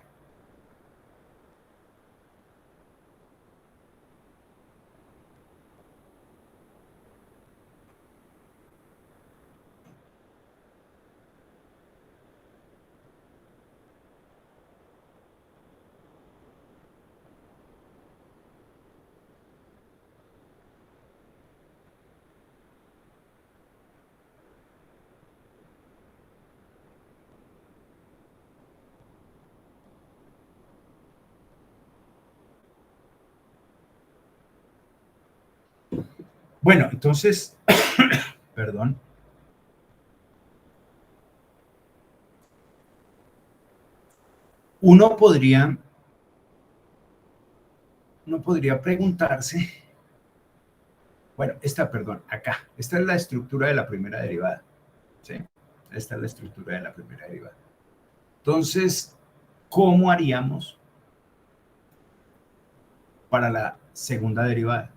Bueno, entonces, perdón. Uno podría preguntarse, bueno, acá, esta es la estructura de la primera derivada, ¿sí? Esta es la estructura de la primera derivada. Entonces, ¿cómo haríamos para la segunda derivada?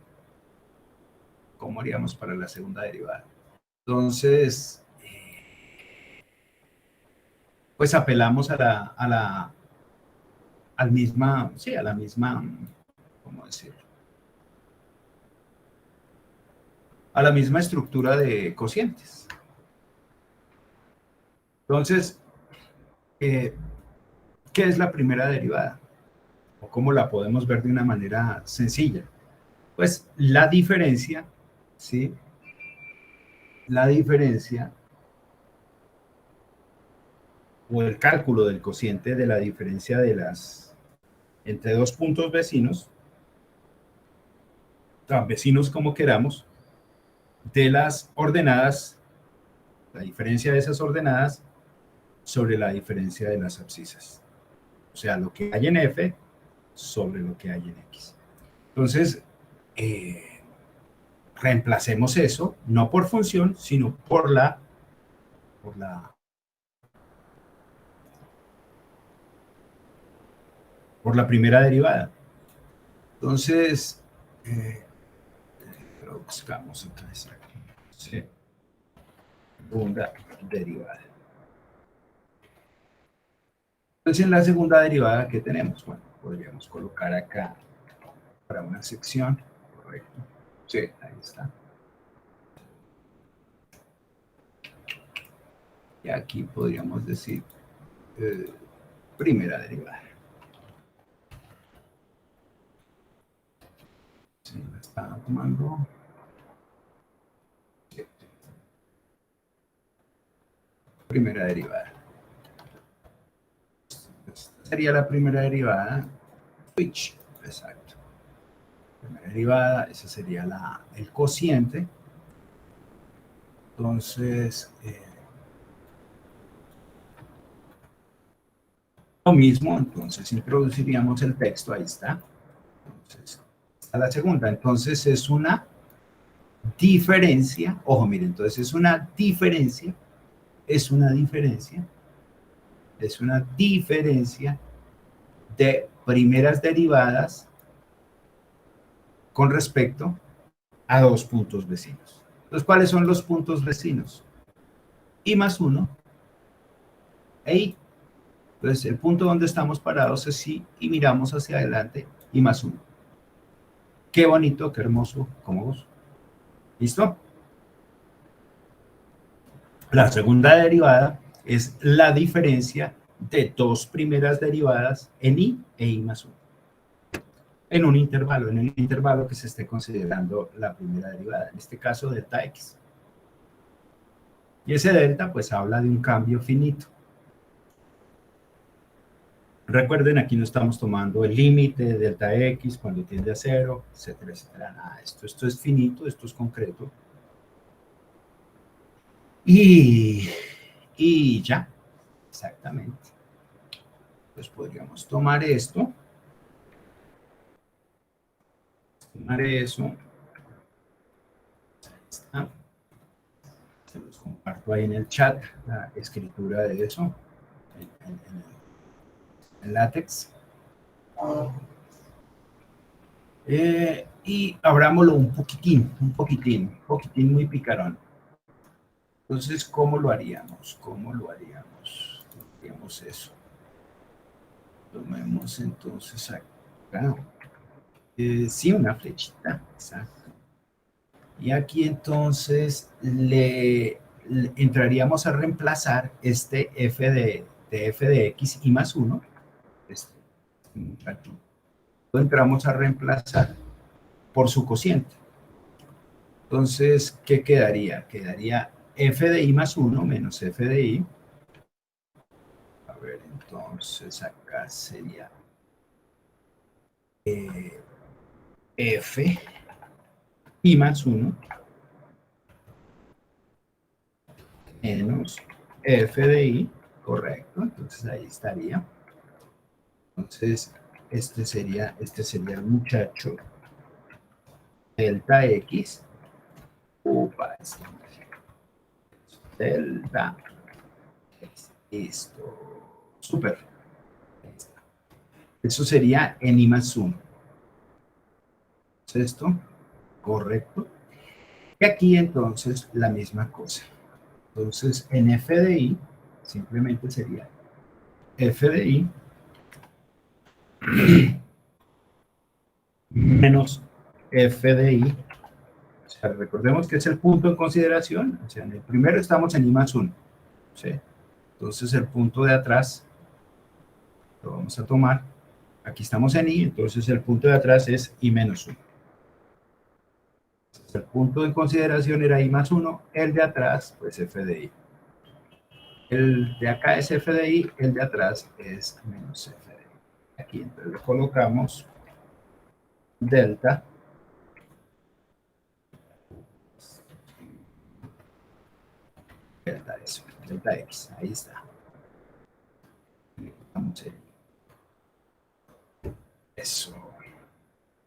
¿Cómo haríamos para la segunda derivada? Entonces, pues apelamos a la misma, ¿cómo decirlo? A la misma estructura de cocientes. Entonces, ¿qué es la primera derivada? ¿O cómo la podemos ver de una manera sencilla? Pues la diferencia, ¿sí? La diferencia o el cálculo del cociente de la diferencia de las entre dos puntos vecinos, tan vecinos como queramos, de las ordenadas, la diferencia de esas ordenadas sobre la diferencia de las abscisas. O sea, lo que hay en F sobre lo que hay en X. Entonces, reemplacemos eso, no por función, sino por la primera derivada. Entonces, buscamos otra vez aquí. Sí. Segunda derivada. Entonces, en la segunda derivada, ¿qué tenemos? Bueno, podríamos colocar acá para una sección. Correcto. Sí, ahí está. Y aquí podríamos decir primera derivada. Sí, la está tomando. Sí. Primera derivada. Esta sería la primera derivada. Switch. Exacto. Primera derivada, ese sería el cociente. Entonces, lo mismo, entonces introduciríamos el texto, ahí está. Entonces, a la segunda, entonces es una diferencia, ojo, miren, entonces es una diferencia de primeras derivadas con respecto a dos puntos vecinos. Entonces, ¿cuáles son los puntos vecinos? I más 1 e I. Entonces, el punto donde estamos parados es I y miramos hacia adelante, I más 1. Qué bonito, qué hermoso, como vos. ¿Listo? La segunda derivada es la diferencia de dos primeras derivadas en I e I más 1. En un intervalo, en el intervalo que se esté considerando la primera derivada, en este caso delta X. Y ese delta pues habla de un cambio finito. Recuerden, aquí no estamos tomando el límite de delta X cuando tiende a 0, etcétera, etcétera. Nada, esto es finito, esto es concreto. Y ya, exactamente. Pues podríamos tomar esto. Tomar eso. Ahí está. Se los comparto ahí en el chat, la escritura de eso, en LaTeX. Y abrámoslo un poquitín muy picarón. Entonces, ¿cómo lo haríamos? ¿Cómo haríamos eso? Tomemos entonces acá. Sí, una flechita, exacto. Y aquí entonces le entraríamos a reemplazar este f de f de x y más 1. Aquí. Lo entramos a reemplazar por su cociente. Entonces, ¿qué quedaría? Quedaría f de i más 1 menos f de i. A ver, entonces acá sería f i más 1 menos f de i, correcto, entonces ahí estaría. Entonces, este sería el muchacho delta x, delta x, listo, súper. Eso sería en i más 1. ¿Es esto? Correcto. Y aquí entonces la misma cosa. Entonces, en f de i, simplemente sería f de i menos f de i. O sea, recordemos que es el punto en consideración. O sea, en el primero estamos en i más 1. ¿Sí? Entonces, el punto de atrás lo vamos a tomar Aquí estamos en I, entonces el punto de atrás es I menos 1. El punto de consideración era I más 1, el de atrás, pues F de I. El de acá es F de I, el de atrás es menos F de I. Aquí entonces le colocamos delta. Delta eso, delta X, ahí está. Vamos a ir. Eso.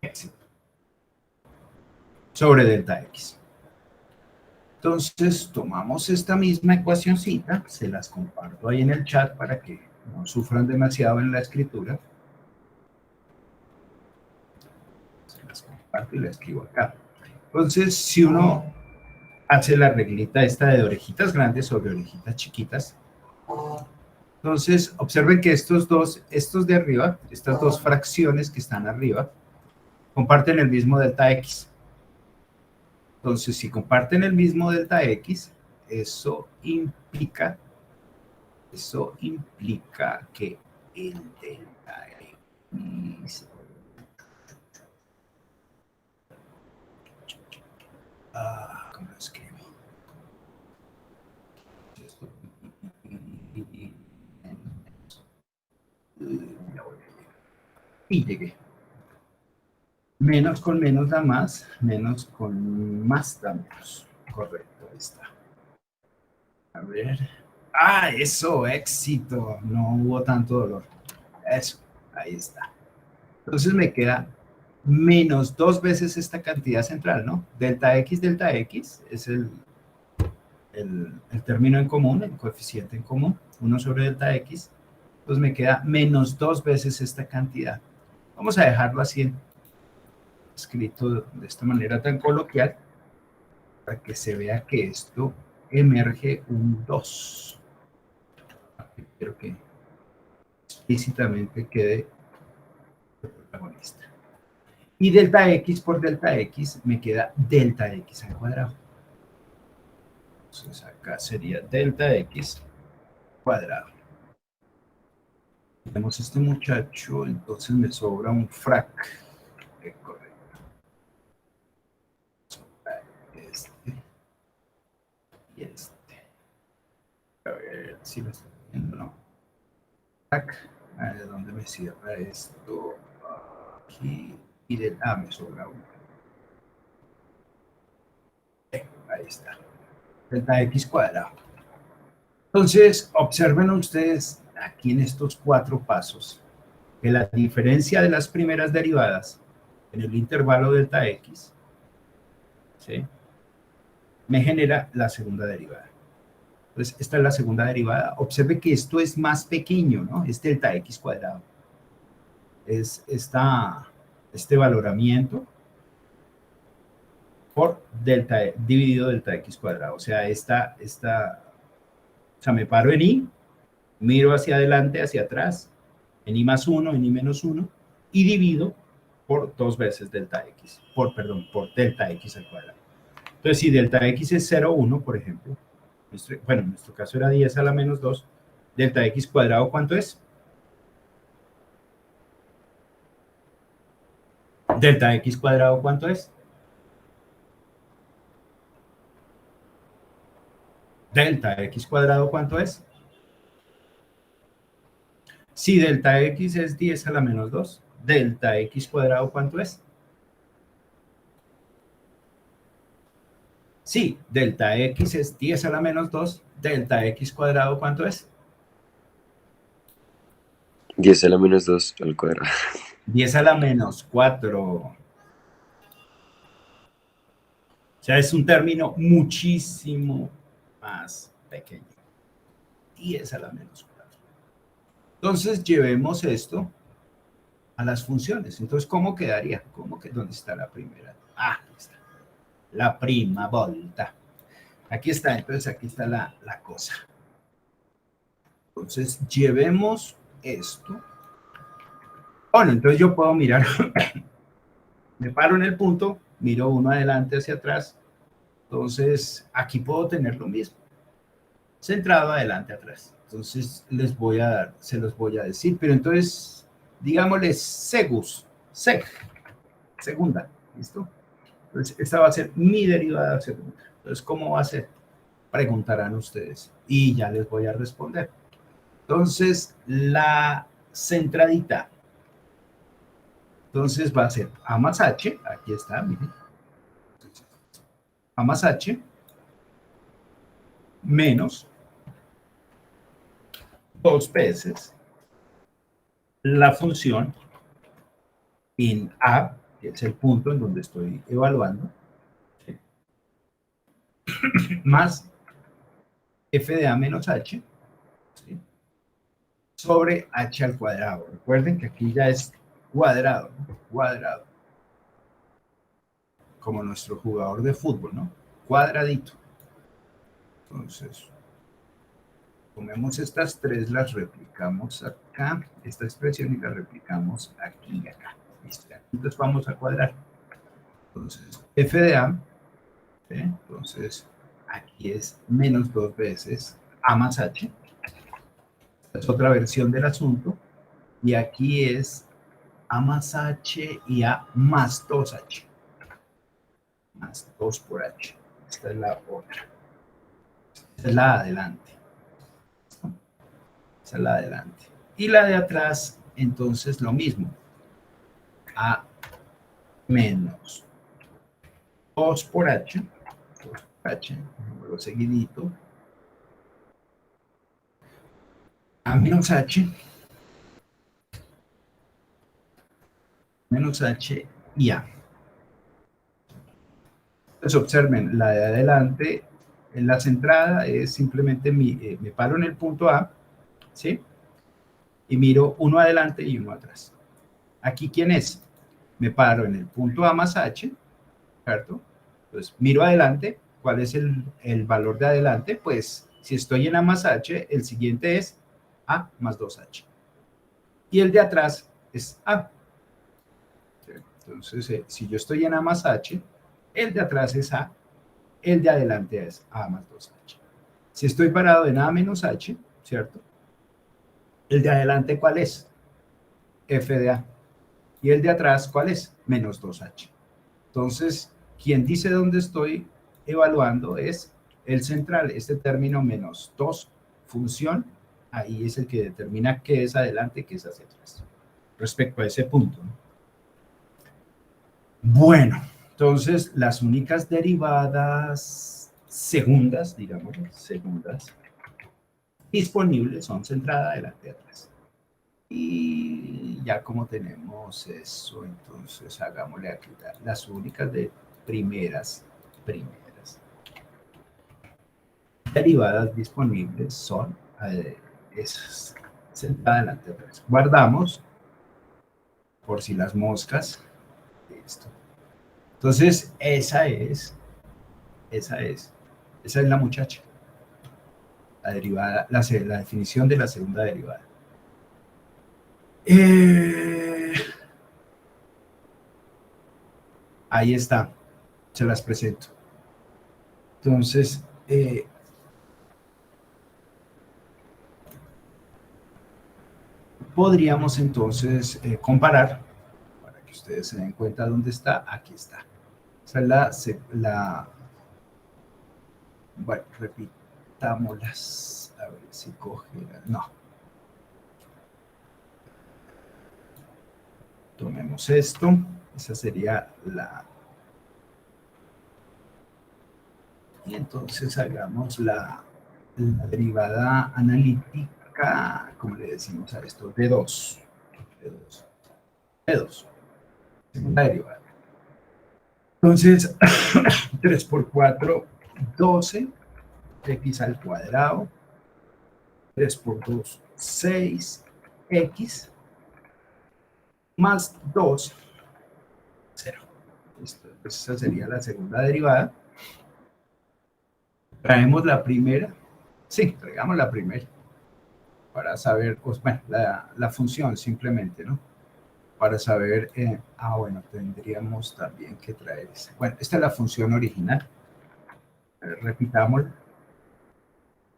Éxito. Sobre delta X. Entonces, tomamos esta misma ecuacioncita, se las comparto ahí en el chat para que no sufran demasiado en la escritura. Se las comparto y la escribo acá. Entonces, si uno hace la reglita esta de orejitas grandes sobre orejitas chiquitas, entonces observen que estos de arriba, estas dos fracciones que están arriba, comparten el mismo delta X. Entonces, si comparten el mismo delta X, eso implica que el delta X ¿cómo lo escribo? Y llegué. Menos con menos da más, menos con más da menos. Correcto, ahí está. A ver. ¡Ah, eso! ¡Éxito! No hubo tanto dolor. Eso, ahí está. Entonces me queda menos 2 veces esta cantidad central, ¿no? Delta X es el término en común, el coeficiente en común, 1 sobre delta X. Entonces me queda menos 2 veces esta cantidad. Vamos a dejarlo así escrito de esta manera tan coloquial para que se vea que esto emerge un 2. Quiero que explícitamente quede el protagonista. Y delta X por delta X me queda delta X al cuadrado. Entonces acá sería delta X cuadrado. Tenemos este muchacho, entonces me sobra un frac. Correcto. Este y este. A ver si lo estoy viendo, ¿no? Frac. A ver, ¿dónde me cierra esto? Aquí. Y del me sobra uno. Ahí está. Delta X cuadrado. Entonces, observen ustedes aquí en estos 4 pasos que la diferencia de las primeras derivadas en el intervalo delta X, ¿sí?, me genera la segunda derivada. Entonces, esta es la segunda derivada. Observe que esto es más pequeño, ¿no? Es delta X cuadrado. Es este valoramiento por delta dividido delta X cuadrado. O sea, me paro en I, miro hacia adelante, hacia atrás, en I más 1, en I menos 1, y divido por 2 veces delta X, por delta X al cuadrado. Entonces, si delta X es 0,1, por ejemplo, bueno, en nuestro caso era 10 a la menos 2, delta X cuadrado, ¿cuánto es? Delta X cuadrado, ¿cuánto es? Delta X cuadrado, ¿cuánto es? Si delta X es 10 a la menos 2, delta X cuadrado, ¿cuánto es? Si delta X es 10 a la menos 2, delta X cuadrado, ¿cuánto es? 10 a la menos 2 al cuadrado. 10 a la menos 4. O sea, es un término muchísimo más pequeño. 10 a la menos 4. Entonces, llevemos esto a las funciones. Entonces, ¿cómo quedaría? ¿Dónde está la primera? Ahí está. La prima volta. Aquí está, entonces aquí está la cosa. Entonces, llevemos esto. Bueno, entonces yo puedo mirar, me paro en el punto, miro uno adelante hacia atrás. Entonces, aquí puedo tener lo mismo. Centrado adelante atrás. Entonces, se los voy a decir, pero entonces, digámosle segunda, ¿listo? Entonces, esta va a ser mi derivada segunda. Entonces, ¿cómo va a ser? Preguntarán ustedes y ya les voy a responder. Entonces, la centradita. Entonces va a ser A más H, aquí está, miren. A más H menos 2 veces la función en A, que es el punto en donde estoy evaluando, ¿sí? Más f de A menos H, ¿sí? Sobre H al cuadrado. Recuerden que aquí ya es cuadrado, cuadrado. Como nuestro jugador de fútbol, ¿no? Cuadradito. Entonces, tomemos estas tres, las replicamos acá, esta expresión, y la replicamos aquí y acá. ¿Listo? Entonces vamos a cuadrar. Entonces, f de A, ¿sí? Entonces, aquí es menos 2 veces A más H. Esta es otra versión del asunto. Y aquí es A más H y A más 2H. Más 2 por H. Esta es la otra. Esta es la de adelante. Esa es la de adelante. Y la de atrás, entonces lo mismo. A menos 2 por H. 2 por H, número seguidito. A menos H. Menos H y A. Entonces observen, la de adelante, en la centrada es simplemente me paro en el punto A, ¿sí? Y miro uno adelante y uno atrás. Aquí, ¿quién es? Me paro en el punto A más H, ¿cierto? Entonces, miro adelante. ¿Cuál es el valor de adelante? Pues, si estoy en A más H, el siguiente es A más 2H. Y el de atrás es A. Entonces, si yo estoy en A más H, el de atrás es A, el de adelante es A más 2H. Si estoy parado en A menos H, ¿cierto? El de adelante, ¿cuál es? F de A. Y el de atrás, ¿cuál es? Menos 2H. Entonces, quien dice dónde estoy evaluando es el central, este término menos 2, función, ahí es el que determina qué es adelante y qué es hacia atrás, respecto a ese punto, ¿no? Bueno, entonces las únicas derivadas segundas, digamos, segundas, disponibles son centrada, adelante y atrás. Y ya como tenemos eso, entonces hagámosle aquí las únicas de primeras derivadas disponibles son esas, centrada, adelante y atrás. Guardamos, por si las moscas, listo. Entonces, esa es la muchacha, la derivada, la definición de la segunda derivada. Ahí está, se las presento. Entonces, podríamos entonces comparar, para que ustedes se den cuenta dónde está, aquí está. Esa es bueno, repitámoslas, a ver si coge, no. Tomemos esto, esa sería la... Y entonces hagamos la derivada analítica, ¿cómo le decimos a esto? D2. Segunda derivada. Entonces, 3 por 4, 12, x al cuadrado. 3 por 2, 6, x, más 2, 0. Listo. Entonces esa sería la segunda derivada. Traemos la primera. Sí, traigamos la primera. Para saber, pues, bueno, la función simplemente, ¿no? Para saber, bueno, tendríamos también que traer esa. Bueno, esta es la función original. Repitámosla.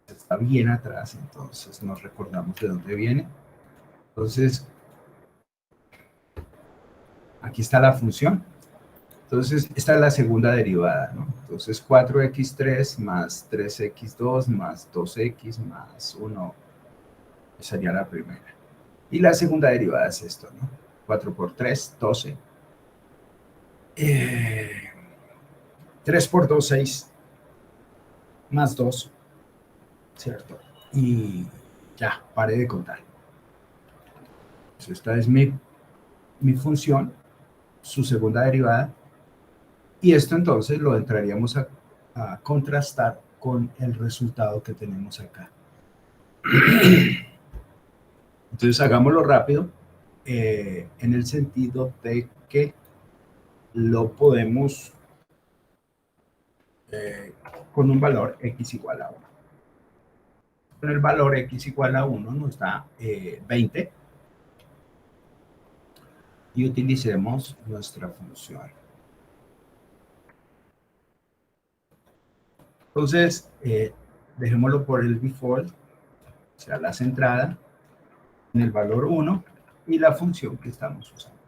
Está bien atrás, entonces nos recordamos de dónde viene. Entonces, Aquí está la función. Entonces, esta es la segunda derivada, ¿no? Entonces, 4x3 más 3x2 más 2x más 1 sería la primera. Y la segunda derivada es esto, ¿no? 4 por 3, 12. 3 por 2, 6. Más 2, ¿cierto? Y ya, paré de contar. Pues esta es mi función, su segunda derivada. Y esto entonces lo entraríamos a contrastar con el resultado que tenemos acá. Entonces hagámoslo rápido, en el sentido de que lo podemos con un valor x igual a 1. Con el valor x igual a 1 nos da 20 y utilicemos nuestra función. Entonces, dejémoslo por el default, o sea, la centrada, en el valor 1 y la función que estamos usando.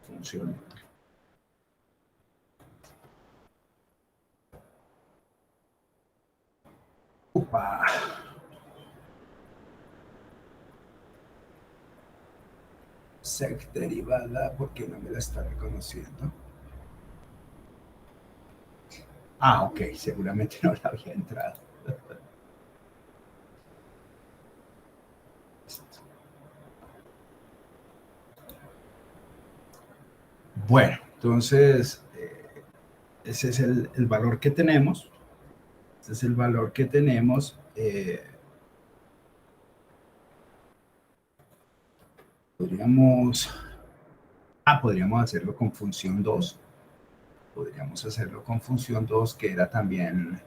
Función. Upa. Sec derivada, ¿por qué no me la está reconociendo? Ah, ok, seguramente no la había entrado. Bueno, entonces, ese es el valor que tenemos. Ese es el valor que tenemos. Podríamos hacerlo con función 2. Podríamos hacerlo con función 2, que era también...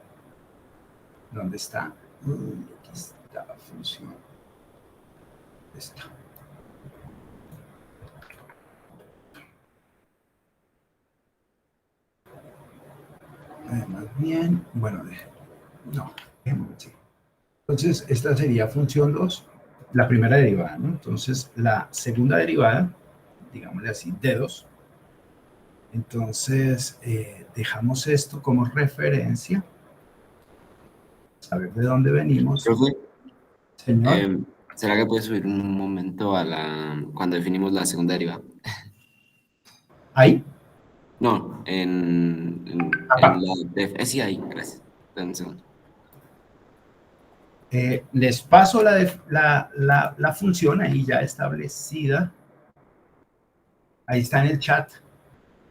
¿Dónde está? Aquí está la función. Esta. Más bien, bueno, no, dejémoslo así. Entonces, esta sería función 2, la primera derivada, ¿no? Entonces, la segunda derivada, digámosle así, dedos. Entonces, dejamos esto como referencia, saber de dónde venimos. Profe, Señor, ¿será que puede subir un momento cuando definimos la segunda derivada? ahí, No, acá. sí, ahí, gracias. Dame un segundo. Les paso la función ahí ya establecida. Ahí está en el chat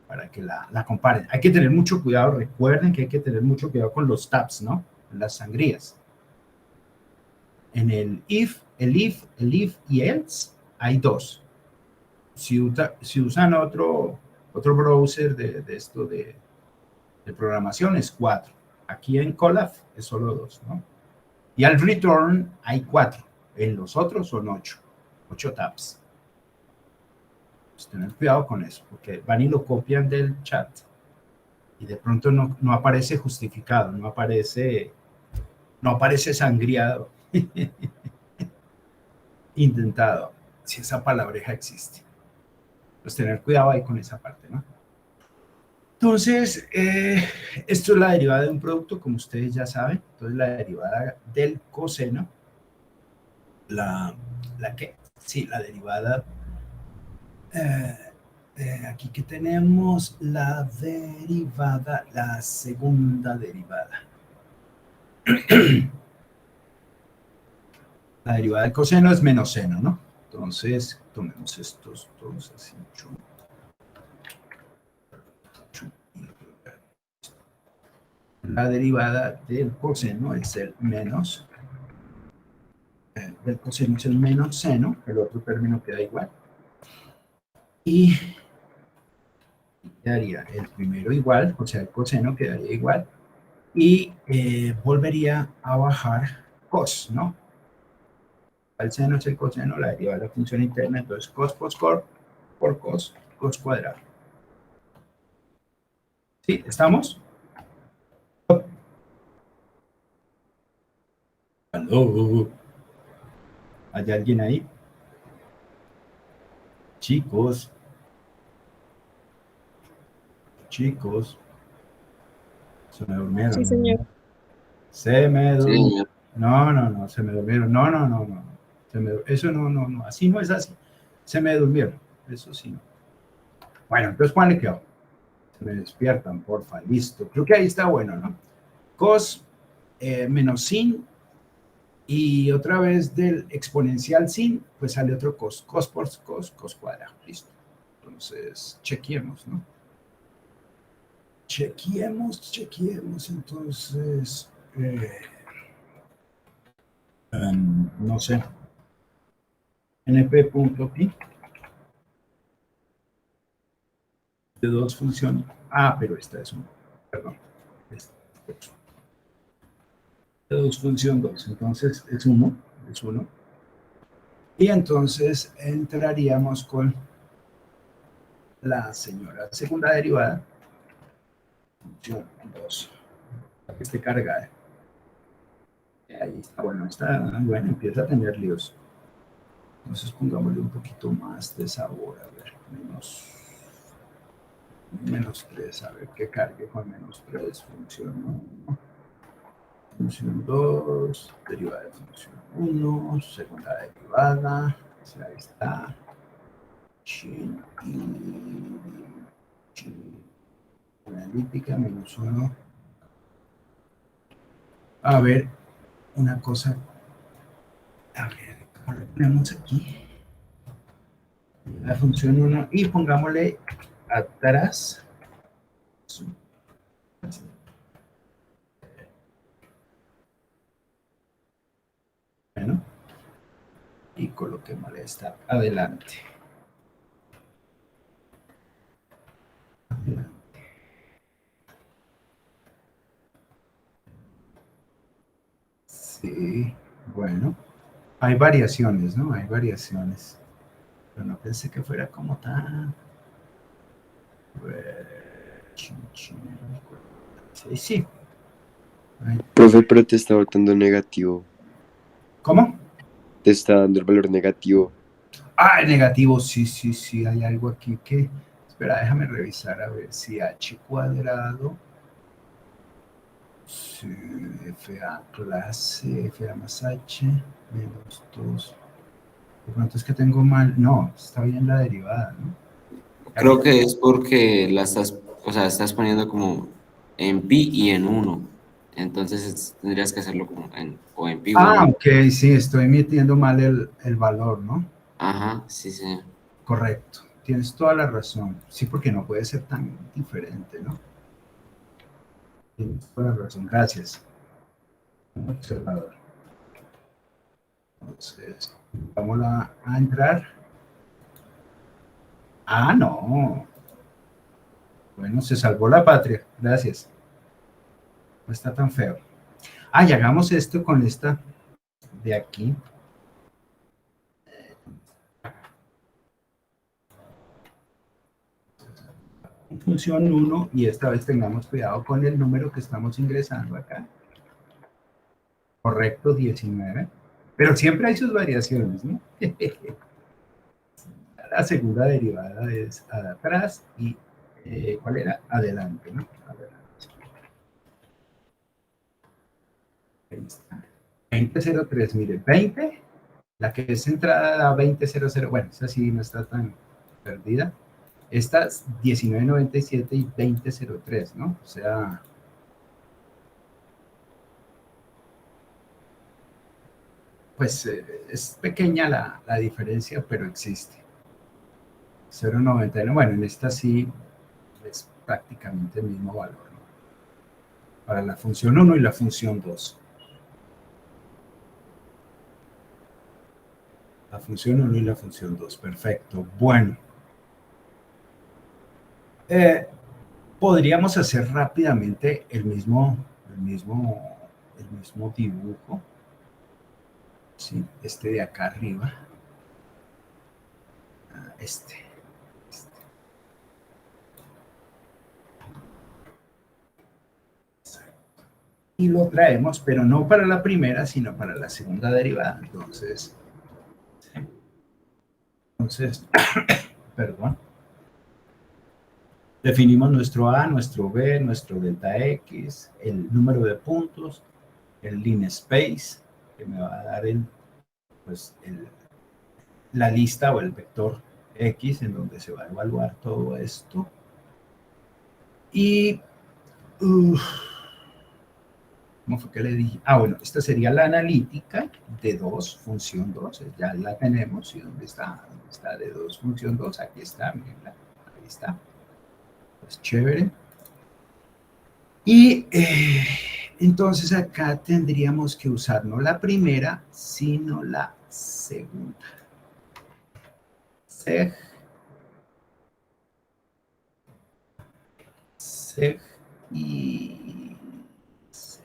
para que la comparen. Hay que tener mucho cuidado, recuerden que hay que tener mucho cuidado con los tabs, ¿no? Las sangrías. En el if y else hay dos. Si usan otro browser de esto de programación es 4. Aquí en Colab es solo 2, ¿no? Y al return hay 4. En los otros son 8. 8 tabs. Pues tener cuidado con eso, porque van y lo copian del chat y de pronto no aparece justificado, no aparece sangriado, intentado, si esa palabreja existe. Pues tener cuidado ahí con esa parte, ¿no? Entonces, esto es la derivada de un producto, como ustedes ya saben. Entonces, la derivada del coseno, la derivada, aquí que tenemos la derivada, la segunda derivada. La derivada del coseno es menos seno, ¿no? Entonces, tomemos estos dos así. La derivada del coseno es el menos, del coseno es el menos seno, el otro término queda igual. Y quedaría el primero igual, o sea, el coseno quedaría igual. Y volvería a bajar cos, ¿no? El seno es el coseno, la derivada de la función interna, entonces cos por cos cuadrado. ¿Sí? ¿Estamos? ¿Aló? ¿Hay alguien ahí? Chicos, chicos, se me durmieron. Sí, señor. Se me Sí, durmieron. señor. No, se me durmieron. No. Eso no, así no es así. Se me durmieron. Eso sí no. Bueno, entonces, ¿cuál le quedó? Se me despiertan, porfa, listo. Creo que ahí está bueno, ¿no? Cos menos sin y otra vez del exponencial sin, pues sale otro cos. Cos por cos cuadrado. Listo. Entonces, chequeemos, ¿no? Chequeemos. Entonces, no sé. np.pi de dos funciones. Ah, pero esta es una. Perdón. Esta es otra. De dos función 2. Entonces, es 1. Y entonces entraríamos con la señora segunda derivada. Función 2. Para que esté cargada. Ahí está. Bueno, empieza a tener líos. Entonces pongámosle un poquito más de sabor. A ver, menos 3. A ver que cargue con menos 3. Función 1. Función 2. Derivada de función 1. Segunda derivada. Ahí está. Chin. Analítica menos 1. A ver, una cosa. A ver, ¿cómo le ponemos aquí? La función 1 y pongámosle atrás. Bueno, y coloquémosle esta adelante. Sí, bueno. Hay variaciones, ¿no? Hay variaciones. Pero no pensé que fuera como tan... Sí. Ay, Profe, pero te está botando negativo. ¿cómo? Te está dando el valor negativo. Ah, negativo, sí. Hay algo aquí que... Espera, déjame revisar a ver si h cuadrado... Sí, FA clase, FA más H, menos 2. ¿De cuánto es que tengo mal? No, está bien la derivada, ¿no? Creo que es porque la estás, o sea, estás poniendo como en pi y en 1. Entonces tendrías que hacerlo como o en pi o en Ah, 1. ok, sí, estoy metiendo mal el valor, ¿no? Ajá, sí, señor. Correcto, tienes toda la razón. Sí, porque no puede ser tan diferente, ¿no? Tienes toda la razón, gracias. Observador. Entonces, vamos a entrar. Ah, no. Bueno, se salvó la patria, gracias. No está tan feo. Ah, y hagamos esto con esta de aquí. Función 1 y esta vez tengamos cuidado con el número que estamos ingresando acá. Correcto, 19. Pero siempre hay sus variaciones, ¿no? La segunda derivada es atrás y ¿cuál era? Adelante, ¿no? Adelante. Ahí está. 2003, mire, 20, la que es entrada da 2000, bueno, esa sí no está tan perdida. Estas 1997 y 2003, ¿no? O sea, pues es pequeña la diferencia, pero existe. 0,99, bueno, en esta sí es prácticamente el mismo valor, ¿no? Para la función 1 y la función 2. La función 1 y la función 2, perfecto. Bueno, podríamos hacer rápidamente el mismo dibujo, ¿sí? Este de acá arriba, este. Y lo traemos, pero no para la primera, sino para la segunda derivada. Entonces perdón. Definimos nuestro A, nuestro B, nuestro delta X, el número de puntos, el line space, que me va a dar pues, la lista o el vector X en donde se va a evaluar todo esto. Y, ¿cómo fue que le dije? Ah, bueno, esta sería la analítica de 2, función 2, ya la tenemos. ¿Y dónde está? ¿Dónde está de 2, función 2? Aquí está, mirenla, ahí está. Pues chévere. Y entonces acá tendríamos que usar no la primera, sino la segunda. Seg y seg.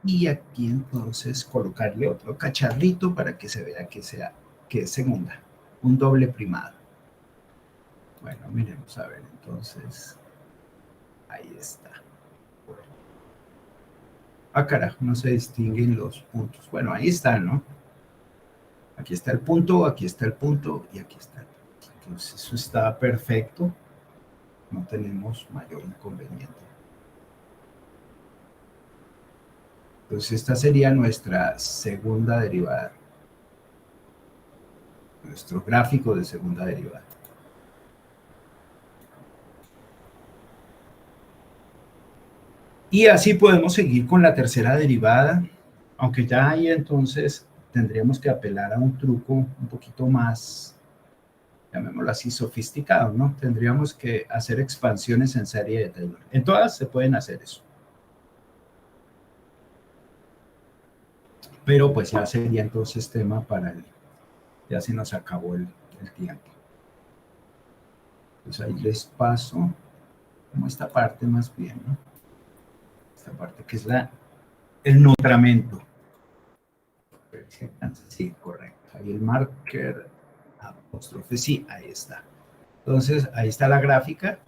Y aquí entonces colocarle otro cacharrito para que se vea que es segunda, un doble primado. Bueno, miremos a ver entonces. Ahí está. Ah, carajo, no se distinguen los puntos. Bueno, ahí están, ¿no? Aquí está el punto, aquí está el punto y aquí está el punto. Entonces eso está perfecto. No tenemos mayor inconveniente. Entonces esta sería nuestra segunda derivada. Nuestro gráfico de segunda derivada. Y así podemos seguir con la tercera derivada, aunque ya ahí entonces tendríamos que apelar a un truco un poquito más, llamémoslo así, sofisticado, ¿no? Tendríamos que hacer expansiones en serie de Taylor. En todas se pueden hacer eso. Pero pues ya sería entonces tema para ya se nos acabó el tiempo. Entonces ahí les paso como esta parte más bien, ¿no? Esta parte que es el nutramento. Sí, correcto. Ahí el marker, apóstrofe, sí, ahí está. Entonces, ahí está la gráfica,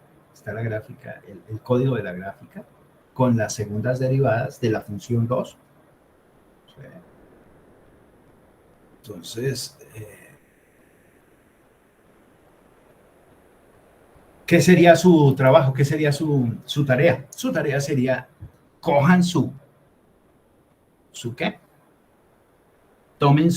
el código de la gráfica, con las segundas derivadas de la función 2. Entonces, ¿qué sería su trabajo? ¿Qué sería su tarea? Su tarea sería, cojan su ¿qué? Tomen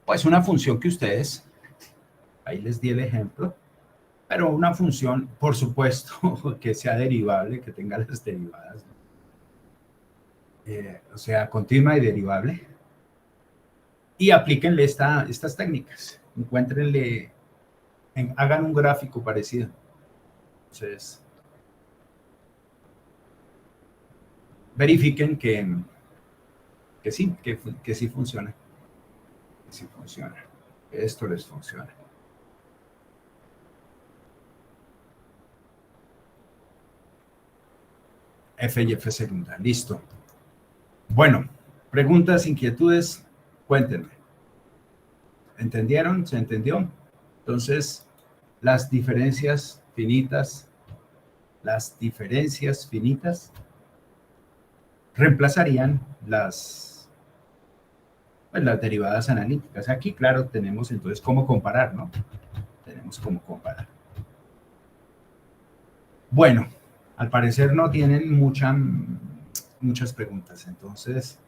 pues una función que ustedes, ahí les di el ejemplo, pero una función, por supuesto, que sea derivable, que tenga las derivadas, o sea, continua y derivable, y aplíquenle estas técnicas, encuéntrenle, hagan un gráfico parecido. Entonces, verifiquen que sí, que sí funciona. Que sí funciona. Esto les funciona. F y F segunda. Listo. Bueno, preguntas, inquietudes, cuéntenme. ¿Entendieron? ¿Se entendió? Entonces, las diferencias finitas reemplazarían las derivadas analíticas. Aquí, claro, tenemos entonces cómo comparar, ¿no? Tenemos cómo comparar. Bueno, al parecer no tienen muchas preguntas. Entonces,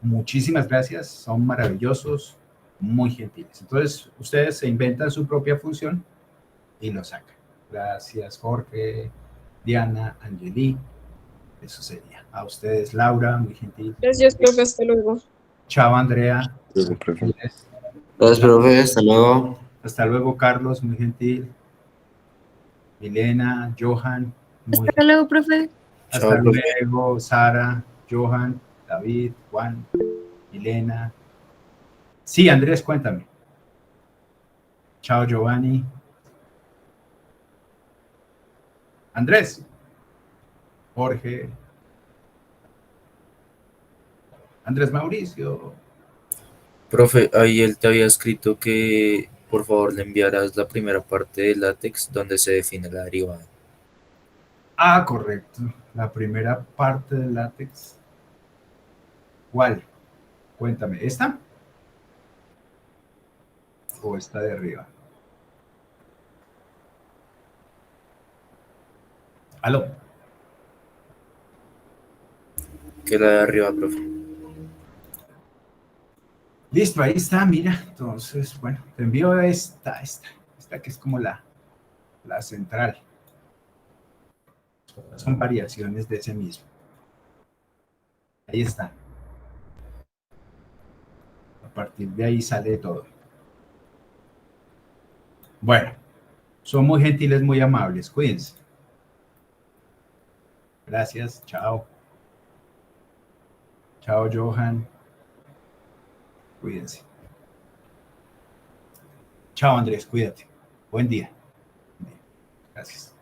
muchísimas gracias. Son maravillosos, muy gentiles. Entonces, ustedes se inventan su propia función y lo sacan. Gracias, Jorge, Diana, Angeli. Eso sería. A ustedes, Laura, muy gentil. Gracias, profe, hasta luego. Chao, Andrea. Luego, profe. Gracias, profe. Hasta luego. Hasta luego, Carlos, muy gentil. Milena, Johan. Muy Hasta luego, profe. Hasta Chao, profe. luego, Sara, Johan, David, Juan, Milena. Sí, Andrés, cuéntame. Chao, Giovanni. Andrés. Jorge. Andrés Mauricio. Profe, ahí él te había escrito que por favor le enviarás la primera parte del látex donde se define la derivada. Ah, correcto. La primera parte del látex. ¿Cuál? Cuéntame. ¿Esta? ¿O esta de arriba? ¿Aló? Que la de arriba, profe. Listo, ahí está, mira. Entonces, bueno, te envío esta que es como la central. Son variaciones de ese mismo. Ahí está. A partir de ahí sale todo. Bueno, son muy gentiles, muy amables. Cuídense. Gracias. Chao. Chao, Johan. Cuídense. Chao, Andrés. Cuídate. Buen día. Gracias.